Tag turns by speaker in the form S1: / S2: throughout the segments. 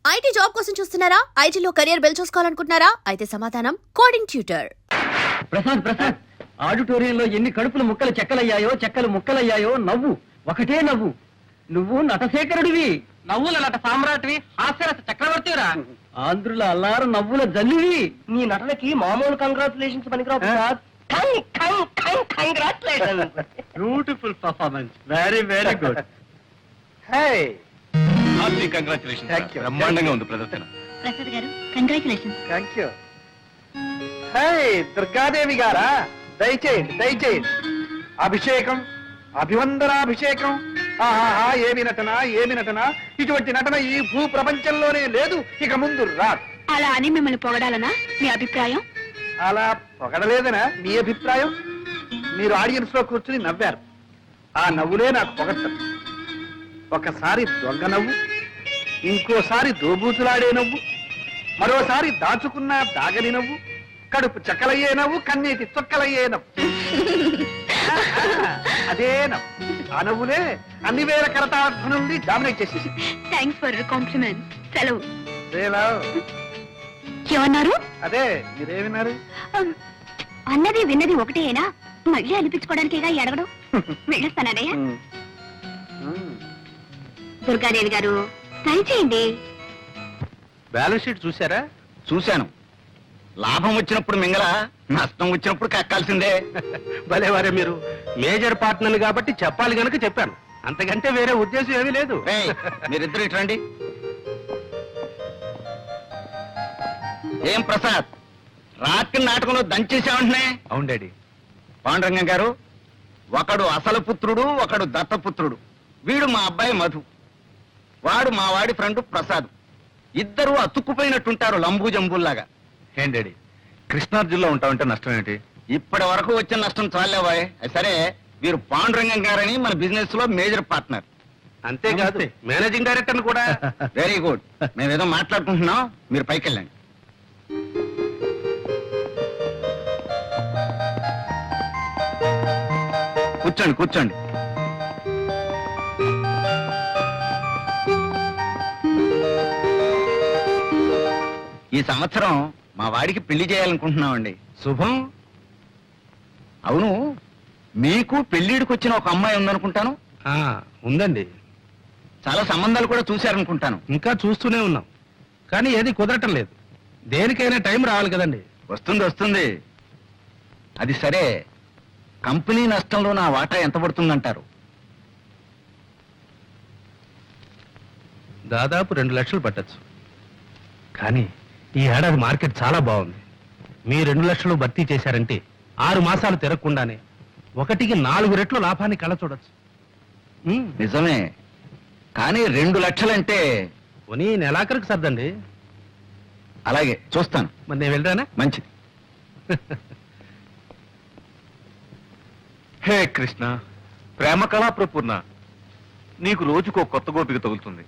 S1: IT job కోసం చూస్తున్నారా? ఐటీలో కెరియర్ బిల్డ్ చూసుకోవాలనుకుంటున్నారా? అయితే సమాధానం కోడింగ్ ట్యూటర్.
S2: ప్రసాద్ ఆడిటోరియంలో ఎన్ని కడుపులు ముక్కలు చెక్కలయ్యాయో, చెక్కలు ముక్కలయ్యాయో. నవ్వు ఒకటే నవ్వు. నువ్వు నటశేఖరుడివి,
S3: నవ్వుల నట సామ్రాట్వి, హాస్యరస చక్రవర్తిరా.
S2: ఆంధ్రుల అల్లారు నవ్వుల జల్లువి.
S3: నీ నటనకి మామూలు కంగ్రాచులేషన్స్ పనికిరావు Prasad.
S2: Beautiful performance, very very good.
S4: Congratulation.
S3: Thank you.
S4: బ్రహ్మాండంగా ఉంది ప్రదర్శన.
S5: ప్రసాద్ గారు కంగ్రాచులేషన్స్.
S3: Thank you. దుర్గాదేవి గారా, దయచేయండి దయచేయండి. అభిషేకం, అభివందనాభిషేకం. ఆహాహా, ఏమి నటన ఏమి నటన. ఇటువంటి నటన ఈ భూ ప్రపంచంలోనే లేదు, ఇక ముందు రాదు.
S5: అలా అని మిమ్మల్ని పొగడాలనా మీ అభిప్రాయం?
S3: అలా పొగడలేదనా మీ అభిప్రాయం? మీరు ఆడియన్స్ లో కూర్చుని నవ్వారు, ఆ నవ్వులే నాకు పొగడ్తలు. ఒకసారి దొంగ నవ్వు, ఇంకోసారి దోబూతులాడే నవ్వు, మరోసారి దాచుకున్న దాగని నవ్వు, కడుపు చక్కలయ్యే నవ్వు, కన్నీటి చొక్కలయ్యే నవ్వు. అదే నవ్వు. ఆ నవ్వులే అన్ని వేల కరతార్థ నుండి డామినేట్ చేసేసి.
S5: Thanks for compliment. సెలవు. ఏమన్నారు?
S3: అదే మీరేమిన్నారు?
S5: అన్నది విన్నది ఒకటేనా? మళ్ళీ అనిపించుకోవడానికేగా అడగడం. వెళ్ళొస్తానయ్యా. దుర్గాదేవి గారు దయచేయండి.
S4: బ్యాలెన్స్ షీట్ చూసారా?
S6: చూశాను. లాభం వచ్చినప్పుడు మింగల, నష్టం వచ్చినప్పుడు కక్కాల్సిందే.
S4: భలేవారే మీరు. మేజర్ పార్ట్నర్ కాబట్టి చెప్పాలి గనక చెప్పాను, అంతకంటే వేరే ఉద్దేశం ఏమీ లేదు.
S6: ఏయ్, మీరిద్దరు ఇటు రండి. ఏం ప్రసాద్, రాత్రి నాటకంలో దంచేసామంటున్నాయి?
S4: అవును డాడీ.
S6: పాండురంగం గారు, ఒకడు అసలు పుత్రుడు, ఒకడు దత్తపుత్రుడు. వీడు మా అబ్బాయి మధు, వాడు మా వాడి ఫ్రెండ్ ప్రసాద్. ఇద్దరు అతుక్కుపోయినట్టుంటారు, లంబూ జంబుల్లాగా.
S4: ఏం డాడీ, కృష్ణార్జున్లో ఉంటామంటే నష్టం ఏంటి?
S6: ఇప్పటి వరకు వచ్చిన నష్టం చాలేవాయ్. సరే, వీరు పాండురంగం గారని మన బిజినెస్ లో మేజర్ పార్ట్నర్.
S4: అంతేకాదు మేనేజింగ్ డైరెక్టర్ కూడా.
S6: Very good. మేమేదో మాట్లాడుకుంటున్నాం, మీరు పైకి వెళ్ళండి. కూర్చోండి కూర్చోండి. ఈ సంవత్సరం మా వాడికి పెళ్లి చేయాలనుకుంటున్నామండి.
S4: శుభం.
S6: అవును, మీకు పెళ్లిడికి వచ్చిన ఒక అమ్మాయి ఉందనుకుంటాను.
S4: ఉందండి.
S6: చాలా సంబంధాలు కూడా చూశారనుకుంటాను.
S4: ఇంకా చూస్తూనే ఉన్నాం, కానీ ఏది కుదరటం లేదు. దేనికైనా టైం రావాలి కదండి.
S6: వస్తుంది వస్తుంది. అది సరే, కంపెనీ నష్టంలో నా వాటా ఎంత పడుతుందంటారు?
S4: దాదాపు 2 లక్షలు పట్టచ్చు. కానీ ఈ ఏడాది మార్కెట్ చాలా బాగుంది. మీ 2 లక్షలు భర్తీ చేశారంటే 6 మాసాలు తిరగకుండానే 1కి 4 రెట్లు లాభాన్ని కళ చూడొచ్చు.
S6: నిజమే, కానీ 2 లక్షలంటే
S4: పోనీ నెలాఖరికి సర్దండి.
S6: అలాగే చూస్తాను.
S4: మరి నేను వెళ్ళరానా?
S6: మంచిది.
S4: హే కృష్ణ, ప్రేమ కళా ప్రపూర్ణ, నీకు రోజుకో కొత్త గోపిక తగులుతుంది.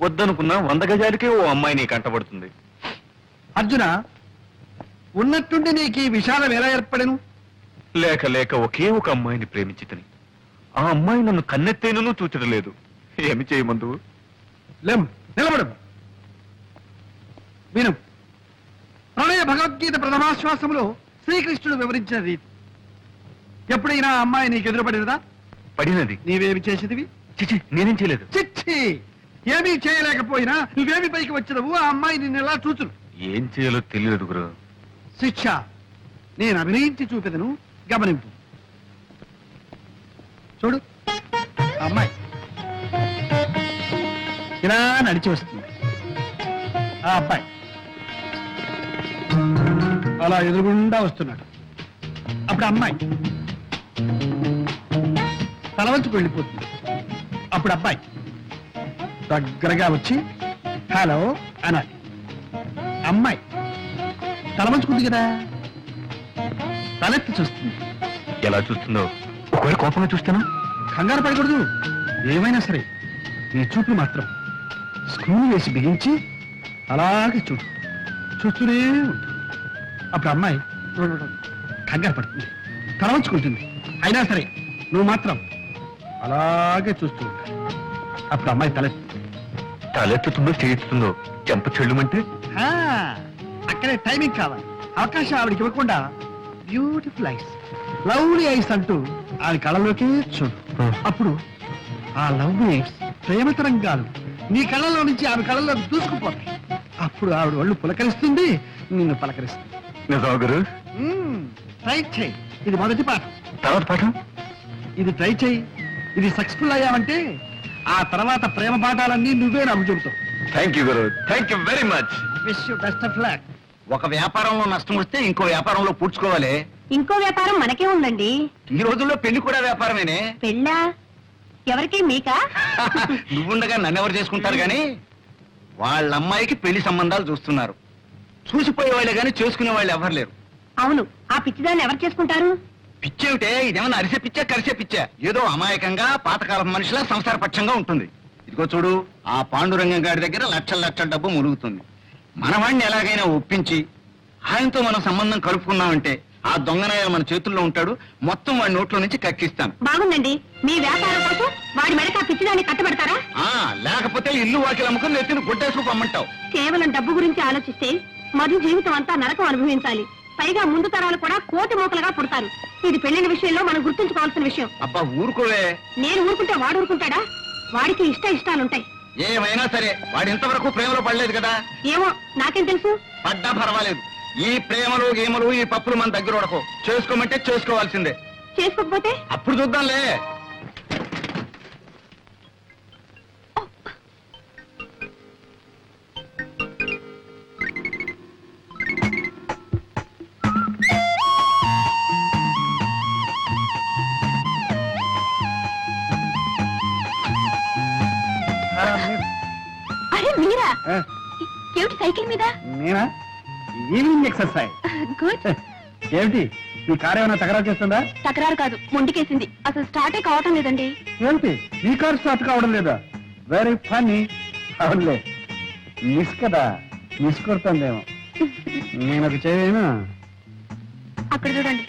S4: వద్దనుకున్నా 100 గజాలకే ఓ అమ్మాయి నీ కంటబడుతుంది.
S3: అర్జున, ఉన్నట్టుండి నీకు ఈ విషాదం ఎలా ఏర్పడను?
S4: లేక లేక ఒకే ఒక అమ్మాయిని ప్రేమించితని ఆ అమ్మాయి నన్ను కన్నెత్తేనూ చూచడం లేదు. ఏమి చేయమందు?
S3: లేం, నిలబడు. విను. ప్రణయ భగవద్గీత ప్రథమాశ్వాసంలో శ్రీకృష్ణుడు వివరించిన రీతి. ఎప్పుడైనా ఆ అమ్మాయి నీకు ఎదురుపడినదా?
S4: పడినది.
S3: నీవేమి చేసేదివి?
S4: చిచి, నేనేం చేయలేదు.
S3: చిచ్చి, ఏమీ చేయలేకపోయినా నువ్వేమి పైకి వచ్చినవు? ఆ అమ్మాయి నిన్ను ఎలా చూచును?
S4: ఏం చేయాలో తెలియదు గురు.
S3: శిక్ష నేను అభినయించి చూపెదను, గమనింపు. చూడు, ఆ అమ్మాయి ఇలా నడిచి వస్తుంది. ఆ అబ్బాయి అలా ఎదురుగుండా వస్తున్నాడు. అప్పుడు అమ్మాయి తలవంచుకు వెళ్ళిపోతుంది. అప్పుడు అబ్బాయి దగ్గరగా వచ్చి హలో అనాలి. అమ్మాయి తలవంచుకుంది కదా, తలెత్తి చూస్తుంది.
S4: ఎలా చూస్తుందో? ఒకవేళ కోపంగా చూస్తానా?
S3: కంగారు పడకూడదు. ఏమైనా సరే నీ చూపులు మాత్రం స్క్రూలు వేసి బిగించి అలాగే చూడు, చూస్తూనే ఉంటుంది. అప్పుడు అమ్మాయి కంగారు పడుతుంది, తలవంచుకుంటుంది. అయినా సరే నువ్వు మాత్రం అలాగే చూస్తూ ఉంటావు. అప్పుడు అమ్మాయి తలెత్తి
S6: తలెత్తుతుందో చేయిస్తుందో చెంప చెల్లుమంటే
S3: ఆ, అక్కడే టైమింగ్ కావాలి. అవకాశం ఆవిడకి ఇవ్వకుండా బ్యూటిఫుల్ ఐస్, లవ్లీ ఐస్ అంటూ ఆవిడ కళ్ళలోకి చూడు. అప్పుడు ఆ లవ్లీ ఐస్ ప్రేమ తరంగాలు నీ కళ్ళలో నుంచి ఆవిడ కళ్ళలోకి దూసుకుపోతాయి. అప్పుడు ఆవిడ ఒళ్ళు పులకరిస్తుంది, నిన్ను పలకరిస్తుంది.
S6: నిజమా గురు?
S3: ట్రై చేయి. ఇది మొదటి పాఠం.
S6: తర్వాత పాఠం?
S3: ఇది ట్రై చేయి. ఇది సక్సెస్ఫుల్ అయ్యావంటే ఆ తర్వాత ప్రేమ పాఠాలన్నీ నువ్వే నాకు చెబుతావు.
S6: Thank you guru, thank you very much.
S3: Wish you best of luck.
S6: ఒక వ్యాపారంలో నష్టం వస్తే ఇంకో వ్యాపారంలో పూడ్చుకోవాలి.
S5: ఇంకో వ్యాపారం మనకే ఉందండి.
S6: ఈ రోజుల్లో పెళ్లి కూడా వ్యాపారమేనే.
S5: పెళ్ళా? ఎవరికి? మీకా?
S6: నువ్వుండగా నన్నెవరు చేసుకుంటారు గాని వాళ్ళ అమ్మాయికి పెళ్లి సంబంధాలు చూస్తున్నారు. చూసిపోయే వాళ్ళే గాని చేసుకునే వాళ్ళు ఎవరు లేరు.
S5: అవును, ఆ పిచ్చిదాన్ని ఎవరు చేసుకుంటారు?
S6: పిచ్చేమిటే, ఇదేమన్నా అరిసే పిచ్చా కరిసే పిచ్చా? ఏదో అమాయకంగా పాతకాలం మనిషిలా సంసార పక్షంగా ఉంటుంది. ఇదిగో చూడు, ఆ పాండురంగం గారి దగ్గర లక్షల లక్షల డబ్బు ములుగుతుంది. మనవాణ్ణి ఎలాగైనా ఒప్పించి ఆయనతో మనం సంబంధం కలుపుకున్నామంటే ఆ దొంగనాయాలు మన చేతుల్లో ఉంటాడు. మొత్తం వాడి నోట్లో నుంచి కక్కిస్తాను.
S5: బాగుందండి. మీ వ్యాపారం కోసం వాడి మెడక ఆ పిచ్చిదాన్ని కట్టబెడతారా?
S6: లేకపోతే ఇల్లు వాకిలు అమ్ముకుని నెత్తిని గుడ్డేసుకు పమ్మంటావు.
S5: కేవలం డబ్బు గురించి ఆలోచిస్తే మధు జీవితం అంతా నరకం అనుభవించాలి. పైగా ముందు తరాలు కూడా కోటి మూకలుగా పుడతారు. ఇది పెళ్లిన విషయంలో మనం గుర్తుంచుకోవాల్సిన విషయం.
S6: అబ్బా ఊరుకోవే.
S5: నేను ఊరుకుంటే వాడు ఊరుకుంటాడా? వాడికి ఇష్టాలుంటాయి.
S6: ఏమైనా సరే వాడు ఇంతవరకు ప్రేమలో పడలేదు కదా.
S5: ఏమో, నాకేం తెలుసు.
S6: పడ్డా పర్వాలేదు. ఈ ప్రేమలు గేమలు ఈ పప్పులు మన దగ్గర ఉడకో. చేసుకోమంటే చేసుకోవాల్సిందే.
S5: చేసుకోకపోతే
S6: అప్పుడు చూద్దాంలే.
S5: అరే మీరా? ఏమిటి సైకిల్ మీద?
S3: నేనా? Evening exercise.
S5: గుడ్.
S3: ఏమిటి మీ కారు ఏమైనా తగరా చేస్తుందా?
S5: తకరారు కాదు, మొండికేసింది. అసలు స్టార్టే కావటం లేదండి.
S3: ఏమిటి మీ కారు స్టార్ట్ కావడం లేదా? Very funny. అవునులే, మిస్ కదా, మిస్ కొడుతుందేమో. నేను ఒక చేయను.
S5: అక్కడ చూడండి.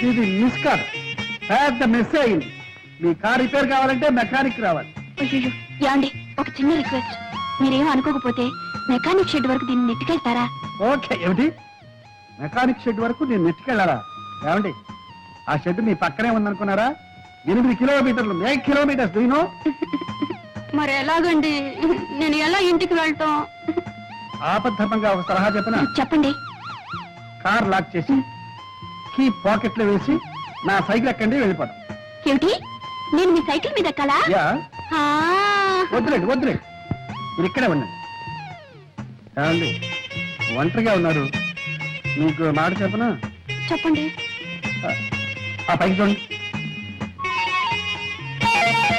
S3: ఇది మిస్ కార్, పెద్ద మిస్ అయింది. మీ కార్ రిపేర్ కావాలంటే మెకానిక్ రావాలి.
S5: అయ్యో, యాండి, ఒక చిన్న రిక్వెస్ట్. మీరేం అనుకోకపోతే మెకానిక్ షెడ్ వరకు దీన్ని నెట్టుకెళ్తారా?
S3: ఓకే. ఏమిటి, మెకానిక్ షెడ్ వరకు నేను నెట్టుకెళ్ళాలా? ఏమండి, ఆ షెడ్ మీ పక్కనే ఉందనుకున్నారా? 8 కిలోమీటర్లు, 8 కిలోమీటర్స్. దీనో
S5: మరి ఎలాగండి? నేను ఎలా ఇంటికి వెళ్తాం?
S3: ఆపద్ధర్మంగా ఒక సలహా చెప్పనా?
S5: చెప్పండి.
S3: కార్ లాక్ చేసి కీ పాకెట్ లో వేసి నా సైకిల్ ఎక్కండి, వెళ్ళిపోతాం.
S5: ఏమిటి, నేను మీ సైకిల్ మీద ఎక్కాలా?
S3: యా,
S5: ఆ.
S3: వద్దులేండి వద్దులేండి, మీరు ఇక్కడే ఉండండి. ఏమండి, ఒంటరిగా ఉన్నారు, మీకు మాట చెప్పనా?
S5: చెప్పండి.
S3: ఆ పైకి చూడండి,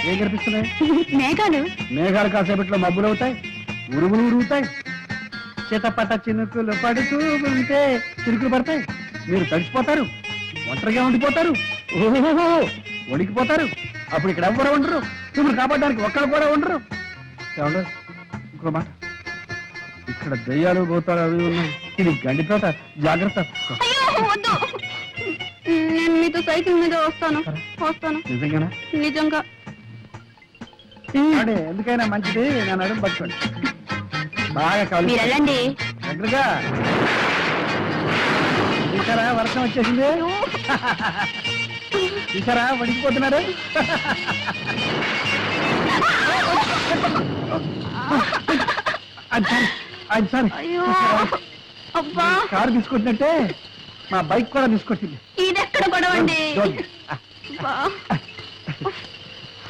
S3: ఏం కనిపిస్తున్నాయి?
S5: మేఘాలు.
S3: మేఘాలు కాసేపట్లో మబ్బులు అవుతాయి, ఉరుములు ఉరుగుతాయి, చితపట చినుకులు పడుతూ ఉంటే చిరుకులు పడతాయి. మీరు తడిసిపోతారు, ఒంటరిగా ఉండిపోతారు, ఓహో వణికిపోతారు. అప్పుడు ఇక్కడ ఎవ్వరు ఉండరు, మిమ్మల్ని కాపాడడానికి ఒక్కరు కూడా ఉండరు. ఏమండి, ఇంకో మాట, ఇక్కడ దయ్యాలు పోతారు అవి ఉన్నాయి. ఇది గండితోట, జాగ్రత్త.
S5: అయ్యో, వద్దు. నేను మీతో సైకిల్ మీద వస్తాను.
S3: నిజంగానా?
S5: నిజంగా.
S3: అదే, ఎందుకైనా మంచిది నేను అడుగు పట్టుకోండి. బాగా
S5: మీరు
S3: కావాలి
S5: వెళ్ళండి.
S3: దగ్గరగా. చూసారా, వర్షం వచ్చేసింది. చూసారా, వణికిపోతున్నారు.
S5: అయ్యో, అబ్బా,
S3: కారు తీసుకొచ్చినట్టే మా బైక్ కూడా తీసుకొచ్చింది.
S5: ఇదెక్కడ గొడవండి? అబ్బా.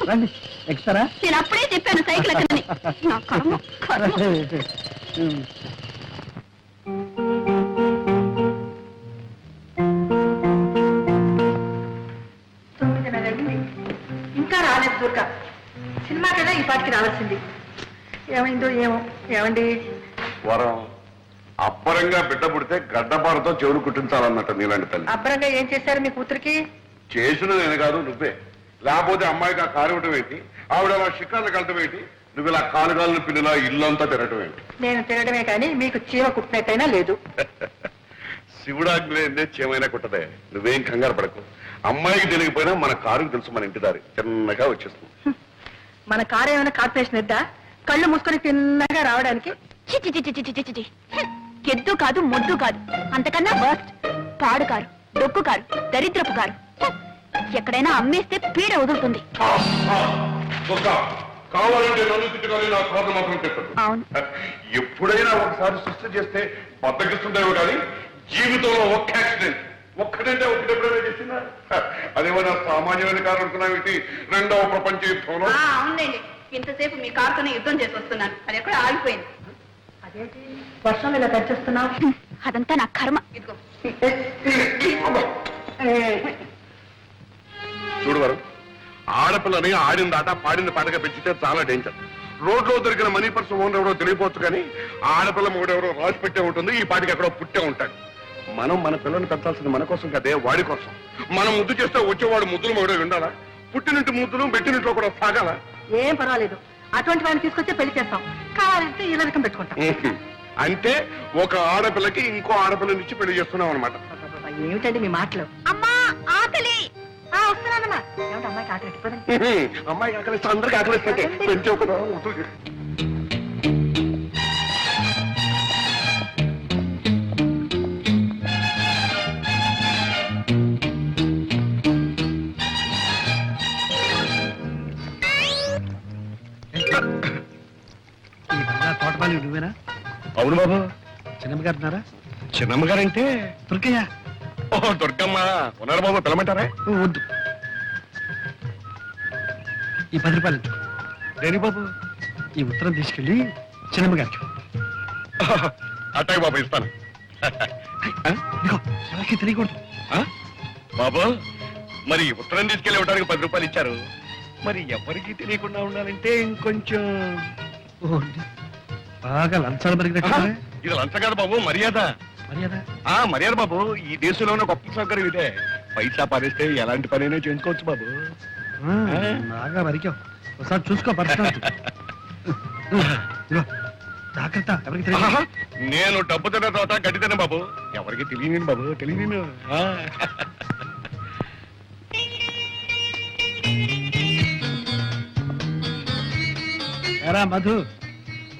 S3: రండి, ఎక్కుతారా?
S5: నేను అప్పుడే చెప్పాను సైకిల్ ఎక్కడని. నా కర్మ, కర్మ.
S7: ఇంకా రాలేదు దుర్గా. సినిమాకైనా ఈ పాటికి రావాల్సింది. ఏమైందో ఏమో. ఏమండి,
S8: వరం అబ్బరంగా బిడ్డ పుడితే గడ్డపారతో చెవులు కుట్టించాలన్నట్టు నీలాంటి తల్లి.
S7: అబ్బరంగా ఏం చేశారు మీ కూతురికి?
S8: చేసిన నేను కాదు, నువ్వే. లేకపోతే అమ్మాయికి ఆ కాలు ఇవ్వటం ఏంటి, ఆవిడ అలా షికార్లు కలటం ఏంటి, నువ్వు ఇలా కాలుగాలను పిల్లలా ఇల్లంతా తిరగటం ఏంటి?
S7: నేను తినడమే కానీ మీకు చీమ కుట్టినట్టయినా లేదు.
S8: శివుడాజ్ఞ లేదే చేమైనా కుట్టదే. నువ్వేం కంగారు పడకు. అమ్మాయికి తెలియకపోయినా మన కారుకి తెలుసు మన ఇంటి దారి చిన్నగా వచ్చేస్తుంది.
S7: మన కారు ఏమైనా కార్పొరేషన్ ఎద్దా కళ్ళు మూసుకొని తిన్నగా రావడానికి?
S5: చి చి చి చి చి చి చి చి. ఎద్దు కాదు మొద్దు కాదు, అంతకన్నా వర్స్ట్. పాడు కారు, డొక్కు కారు, దరిద్రపు కారు. ఎక్కడైనా అమ్మేస్తే పీడ వదులుతుంది.
S8: కావాలంటే నన్ను తిట్టుకొని నా కారు మాత్రం పెట్టదు.
S5: అవును.
S8: ఎప్పుడైనా ఒకసారి సృష్టి చేస్తే బద్దకిస్తుందేమో కానీ జీవితంలో ఒక్క యాక్సిడెంట్ ఒక్కటంటే ఒకటెప్పుడైనా చేసిందా? అదేమన్నా సామాన్యమైన కారు అనుకున్నావేంటి? రెండవ ప్రపంచ యుద్ధంలో.
S7: అవునండి, ఇంతసేపు మీ కారుతోనే యుద్ధం చేసి వస్తున్నాను, అది ఎక్కడ ఆగిపోయింది. అదేంటి వర్షంలో ఇలా తెచ్చేస్తున్నావు?
S5: అదంతా నా కర్మ.
S7: ఇదిగో
S8: చూడు వరం, ఆడపిల్లని ఆడిన దాట పాడిన పాటగా పెంచితే చాలా డేంజర్. రోడ్లో దొరికిన మనీ పర్స్ ఓనర్ ఎవరో తెలియపోవచ్చు కానీ ఆడపిల్ల మొగుడెవరో రాసి పెట్టే ఉంటుంది, ఈ పాటికి ఎక్కడో పుట్టే ఉంటాడు. మనం మన పిల్లల్ని పెంచాల్సింది మన కోసం కదే, వాడి కోసం. మనం ముద్దు చేస్తే వచ్చేవాడు ముద్దులు మొగుడే ఉండాలా? పుట్టినింటి ముద్దులు పెట్టినింట్లో కూడా సాగాల?
S7: ఏం పర్వాలేదు, అటువంటి వాడిని తీసుకొచ్చే పెళ్లి చేస్తాం, కావాలంటే ఇలా రకం పెట్టుకుంటాం.
S8: అంటే ఒక ఆడపిల్లకి ఇంకో ఆడపిల్లనిచ్చి పెళ్లి చేస్తున్నాం అనమాట.
S7: ఏమిటండి మీ మాటలు?
S5: అమ్మా ఆకలి.
S7: వస్తున్నానమ్మా. ఏమిటి అమ్మాయికి ఆకలి ఎట్టిపోదండి?
S8: అమ్మాయికి ఆకలిస్తే అందరికి ఆకలిస్తే పెంచే ఒక
S3: తోటపాలి నువ్వేనా?
S8: అవును బాబు.
S3: చిన్నమ్మ గారు ఉన్నారా?
S8: చిన్నమ్మ గారంటే
S3: దుర్గయ్య.
S8: ఓ దుర్గమ్మ ఉన్నారు బాబు, పిలమంటారా?
S3: వద్దు, ఈ 10 రూపాయలు ఇచ్చు.
S8: దేని బాబు?
S3: ఈ ఉత్తరం తీసుకెళ్ళి చిన్నమ్మ గారికి.
S8: అట్టాయి బాబు, ఇస్తాను.
S3: ఇదిగో, ఎవరికి తెలియకూడదు.
S8: బాబు, మరి ఉత్తరం తీసుకెళ్ళి ఇవ్వడానికి 10 రూపాయలు ఇచ్చారు, మరి ఎవరికి తెలియకుండా ఉండాలంటే ఇంకొంచెం
S3: బాగా లంచాలు పెరిగినట్టు.
S8: ఇది లంచం కాదు బాబు, మర్యాద.
S3: మర్యాద?
S8: మర్యాద బాబు, ఈ దేశంలో ఉన్న గొప్ప సౌకర్యం ఇదే. పైసా పారేస్తే ఎలాంటి పనైనా చేసుకోవచ్చు బాబు.
S3: బాగా వరికావు, ఒకసారి చూసుకో పర్సనల్. జాగ్రత్త, ఎవరికి తెలియదు.
S8: నేను డబ్బు తిన్న తర్వాత గడ్డి తిన్న బాబు, ఎవరికి తెలియను బాబు, తెలియను.
S3: ఎరా మధు,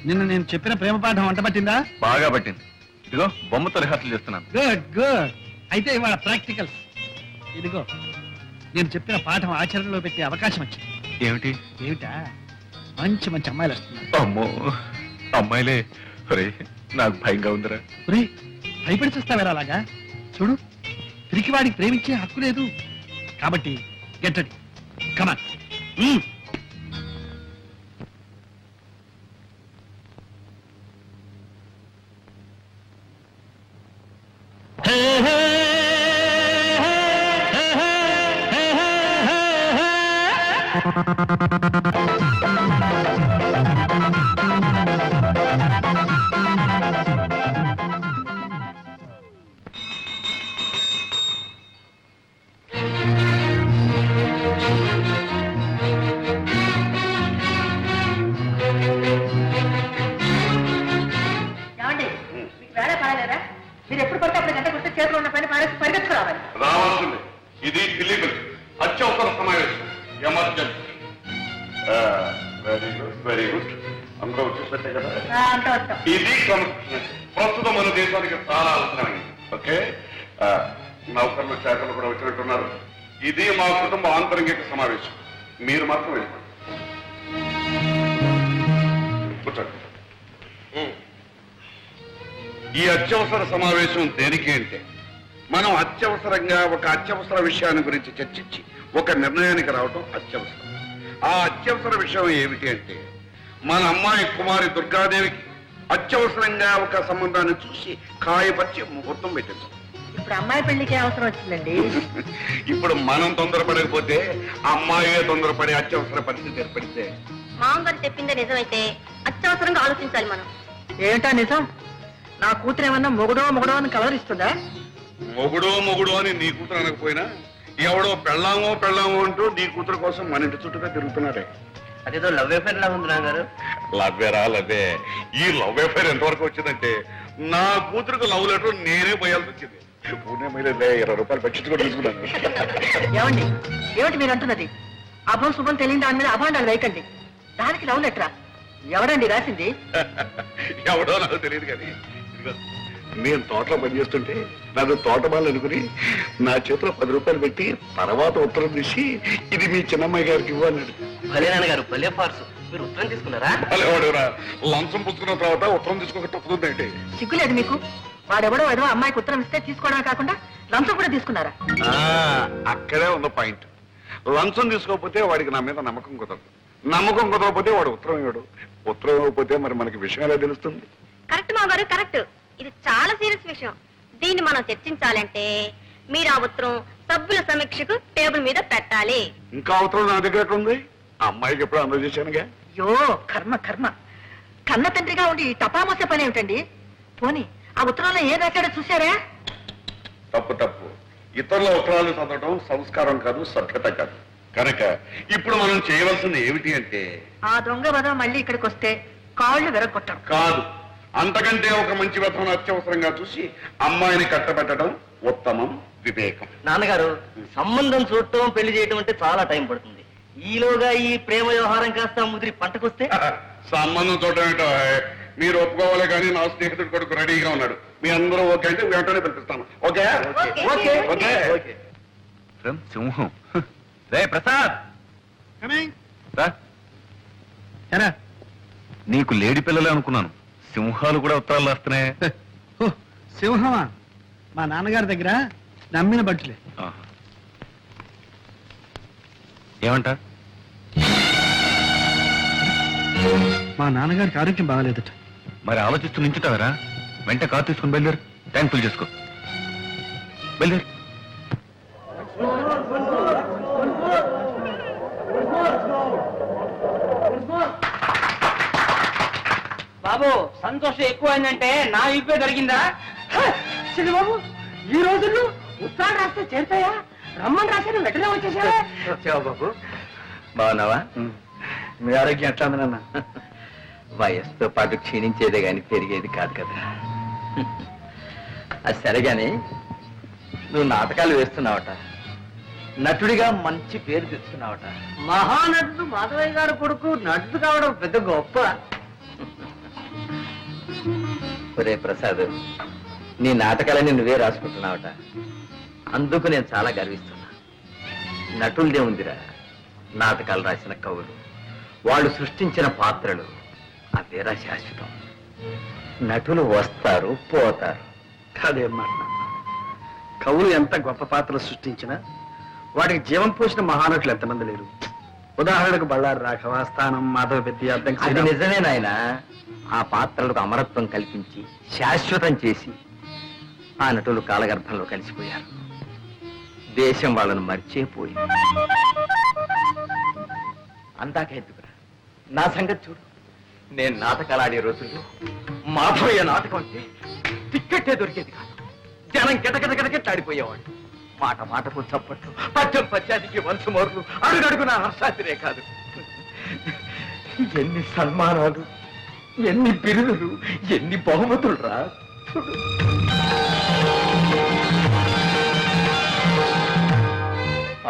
S3: నిన్న నేను చెప్పిన ప్రేమ పాఠం వంట పట్టిందా?
S6: బాగా పట్టింది. ఇదిగో బొమ్మతో రిహార్సల్ చేస్తున్నాను.
S3: Good good. అయితే ఇవాళ ప్రాక్టికల్స్. ఇదిగో, నేను చెప్పిన పాఠం ఆచరణలో పెట్టే అవకాశం వచ్చింది.
S6: ఏమిటి?
S3: ఏమిటా? మంచి మంచి అమ్మాయిలు వస్తున్నారు.
S6: అమ్మో, అమ్మాయిలే. నాకు భయంగా ఉందిరా.
S3: భయపడి చూస్తావేరా అలాగా? చూడు, తిరిగి వాడికి ప్రేమించే హక్కు లేదు. కాబట్టి గెట్ రెడీ, కమాన్.
S7: ఏమండి, మీకు వేళ పడలేదా? మీరు ఎప్పుడు పడితే అప్పుడు గంట కొడితే చేతిలో ఉన్న పని పాడేసి పరిగెత్తుకురావాలి.
S8: రావాల్సింది. ఇది ఇల్లీగల్, అత్యవసర సమావేశం, emergency. Very good, very good. అందరూ వచ్చేసట్టే కదా.
S7: అంతా వస్తాం.
S8: ఇది కాన్స్టిట్యూషన్ ప్రస్తుతం మన దేశానికి చాలా అవసరమైంది. ఓకే, నౌకర్లు శాఖలు కూడా వచ్చినట్టున్నారు. ఇది మా కుటుంబ ఆంతరంగిక సమావేశం, మీరు మాత్రం వెళ్ళిపోండి. కూర్చోండి. ఈ అత్యవసర సమావేశం దేనికి అంటే, మనం అత్యవసరంగా ఒక అత్యవసర విషయాన్ని గురించి చర్చించి ఒక నిర్ణయానికి రావడం అత్యవసరం. ఆ అత్యవసర విషయం ఏమిటి అంటే, మన అమ్మాయి కుమారి దుర్గాదేవికి అత్యవసరంగా ఒక సంబంధాన్ని చూసి కాయపరిచి ముహూర్తం పెట్టించాం.
S7: ఇప్పుడు అమ్మాయి పెళ్లికి అవసరం వచ్చిందండి.
S8: ఇప్పుడు మనం తొందరపడకపోతే అమ్మాయే తొందరపడే అత్యవసర పరిస్థితి ఏర్పడితే?
S5: మామగారు చెప్పిందే నిజమైతే అత్యవసరంగా ఆలోచించాలి మనం.
S7: ఏమిటా నిజం? నా కూతురు ఏమన్నా మొగుడో అని కలవరిస్తుందా?
S8: మొగుడు అని నీ కూతురు అనకపోయినా ఎవడో పెళ్ళామో అంటూ నీ కూతురు కోసం మన ఇంటి చుట్టూగా తిరుగుతున్నాడే.
S2: అదేదో లవ్ అఫేర్ లా ఉంది నాన్నగారు.
S8: లవ్వే. ఈ లవ్ అఫేర్ ఎంతవరకు వచ్చిందంటే, నా కూతురుకు లవ్ లెటర్ నేనే పోయాల్సి వచ్చింది. పూణే మైలే 20 రూపాయలు బడ్జెట్ కూడా తీసుకున్నాను.
S7: ఏమండి ఏమిటి మీరు అంటున్నది? అభం శుభం తెలియని దాని మీద అభాండాలు వేయకండి. దానికి లవ్ లెటరా? ఎవడండి రాసింది?
S8: ఎవడో నాకు తెలియదు కానీ ఇదిగో, నేను తోటలో పనిచేస్తుంటే నాకు తోటమాలు అనుకుని నా చేతిలో 10 రూపాయలు పెట్టి తర్వాత ఉత్తరం తీసి ఇది మీ చిన్నమ్మాయి గారికి ఇవ్వన్నాడు.
S2: భలే నాన్నగారు, భలే ఫార్సు. మీరు ఉత్తరం తీసుకున్నారా?
S8: వాడేవాడురా లంచం పుచ్చుకున్న తర్వాత ఉత్తరం తీసుకోక తప్పుతుందంటే
S7: సిగ్గులేదు మీకు? వాడెవడో ఏదో అమ్మాయికి ఉత్తరం ఇస్తే తీసుకోవడమే కాకుండా లంచం కూడా తీసుకున్నారా?
S8: అక్కడే ఉన్న పాయింట్. లంచం తీసుకోకపోతే వాడికి నా మీద నమ్మకం కుదరదు. నమ్మకం కుదరకపోతే వాడు ఉత్తరం ఇవ్వడు. ఉత్తరం ఇవ్వకపోతే మరి మనకి విషయం ఎలా తెలుస్తుంది?
S5: కరెక్ట్ మామగారు, కరెక్ట్. ఇది చాలా సీరియస్ విషయం. దీన్ని మనం చర్చించాలంటే మీరు ఆ ఉత్తరం సభ్యుల సమీక్షకు టేబుల్ మీద పెట్టాలి.
S8: ఇంకా ఉత్తరం నా దగ్గర ఎక్కడ ఉంది? ఆ అమ్మాయికి ఎప్పుడు అందజేశానుగా.
S7: అయ్యో కర్మ కర్మ. కన్న తండ్రిగా ఉండి ఈ టపామసే పని ఏమిటండి? పోనీ ఆ ఉత్తరంలో ఏం రాశాడో చూశారా?
S8: తప్పు తప్పు. ఇతరుల ఉత్తరాలు చదవడం సంస్కారం కాదు, సభ్యత కాదు. కనుక ఇప్పుడు మనం చేయవలసింది ఏమిటి అంటే,
S7: ఆ దొంగ వద మళ్ళీ ఇక్కడికి వస్తే కాళ్ళు విరగొట్టాం.
S8: కాదు, అంతకంటే ఒక మంచి వ్యర్థం అత్యవసరంగా చూసి అమ్మాయిని కట్టబెట్టడం ఉత్తమం, వివేకం.
S2: నాన్నగారు, సంబంధం చూడటం పెళ్లి చేయటం అంటే చాలా టైం పడుతుంది. ఈలోగా ఈ ప్రేమ వ్యవహారం కాస్త ముదిరి పంటకొస్తే
S8: సంబంధం చూడటం ఏంటో మీరు ఒప్పుకోవాలి కానీ నా స్నేహితుడు కొడుకు రెడీగా ఉన్నాడు. మీ అందరూ ఓకే అంటే వెంటనే పిలిపిస్తాను. Okay okay okay.
S6: సింహం. రే ప్రసాద్, రా. నీకు లేడి పిల్లలే అనుకున్నాను. సింహాలు కూడా ఉత్తరాలు రాస్తున్నాయి.
S3: సింహమా? మా నాన్నగారి దగ్గర నమ్మిన బట్టలే.
S6: ఏమంట?
S3: మా నాన్నగారికి ఆరోగ్యం బాగాలేదట.
S6: మరి ఆలోచిస్తూ నించుతావరా? వెంట కారు తీసుకుని బయలుదేరు. ట్యాంక్ ఫుల్ చేసుకో. బయలుదేరు.
S2: బాబు, సంతోషం ఎక్కువైందంటే నా ఇప్పే జరిగిందా?
S7: బాబు ఈ రోజుల్లో ఉత్తరాలు రాస్తే చేరుతాయా? రమ్మని రాశారు, వెంటనే వచ్చేసావా?
S6: వచ్చావా బాబు? బాగున్నావా? మీ ఆరోగ్యం ఎట్లా ఉంది నాన్న? వయస్సుతో పాటు క్షీణించేదే గాని పెరిగేది కాదు కదా. అది సరేగాని నువ్వు నాటకాలు వేస్తున్నావట, నటుడిగా మంచి పేరు తెచ్చుకున్నావట.
S2: మహానటుడు మాధవయ్య గారు కొడుకు నటుడు కావడం పెద్ద గొప్ప.
S6: ఒరే ప్రసాద్, నీ నాటకాలని నువ్వే రాసుకుంటున్నావట. అందుకు నేను చాలా గర్విస్తున్నా. నటులదే ఉందిరా, నాటకాలు రాసిన కవులు, వాళ్ళు సృష్టించిన పాత్రలు అదేరా శాశ్వతం. నటులు వస్తారు పోతారు.
S3: కాదేం మాట నాన్న. కవులు ఎంత గొప్ప పాత్రలు సృష్టించినా వాటికి జీవం పోసిన మహానటులు ఎంతమంది లేరు. ఉదాహరణకు బళ్ళారి రాఘవ, స్థానం, మాధవ పెద్ద,
S6: అది నిజమే నాయన. ఆ పాత్రలకు అమరత్వం కల్పించి శాశ్వతం చేసి ఆ నటులు కాలగర్భంలో కలిసిపోయారు. దేశం వాళ్ళను మర్చిపోయింది. అందాక ఎందుకురా, నా సంగతి చూడు. నేను నాటకాలు ఆడే రోజుల్లో మాధవయ్య నాటకం అంటే టిక్కెట్టే దొరికేది కాదు. జనం గిటగిటగిటగిట్లాడిపోయేవాడు. మాట మాటకు చప్పట్లు, పద్యం పద్యానికి వంశమోర్లు, అడుగడుగున హర్షాతిరే కాదు. ఎన్ని సన్మానాలు, ఎన్ని బిరుదులు, ఎన్ని బహుమతులు రా.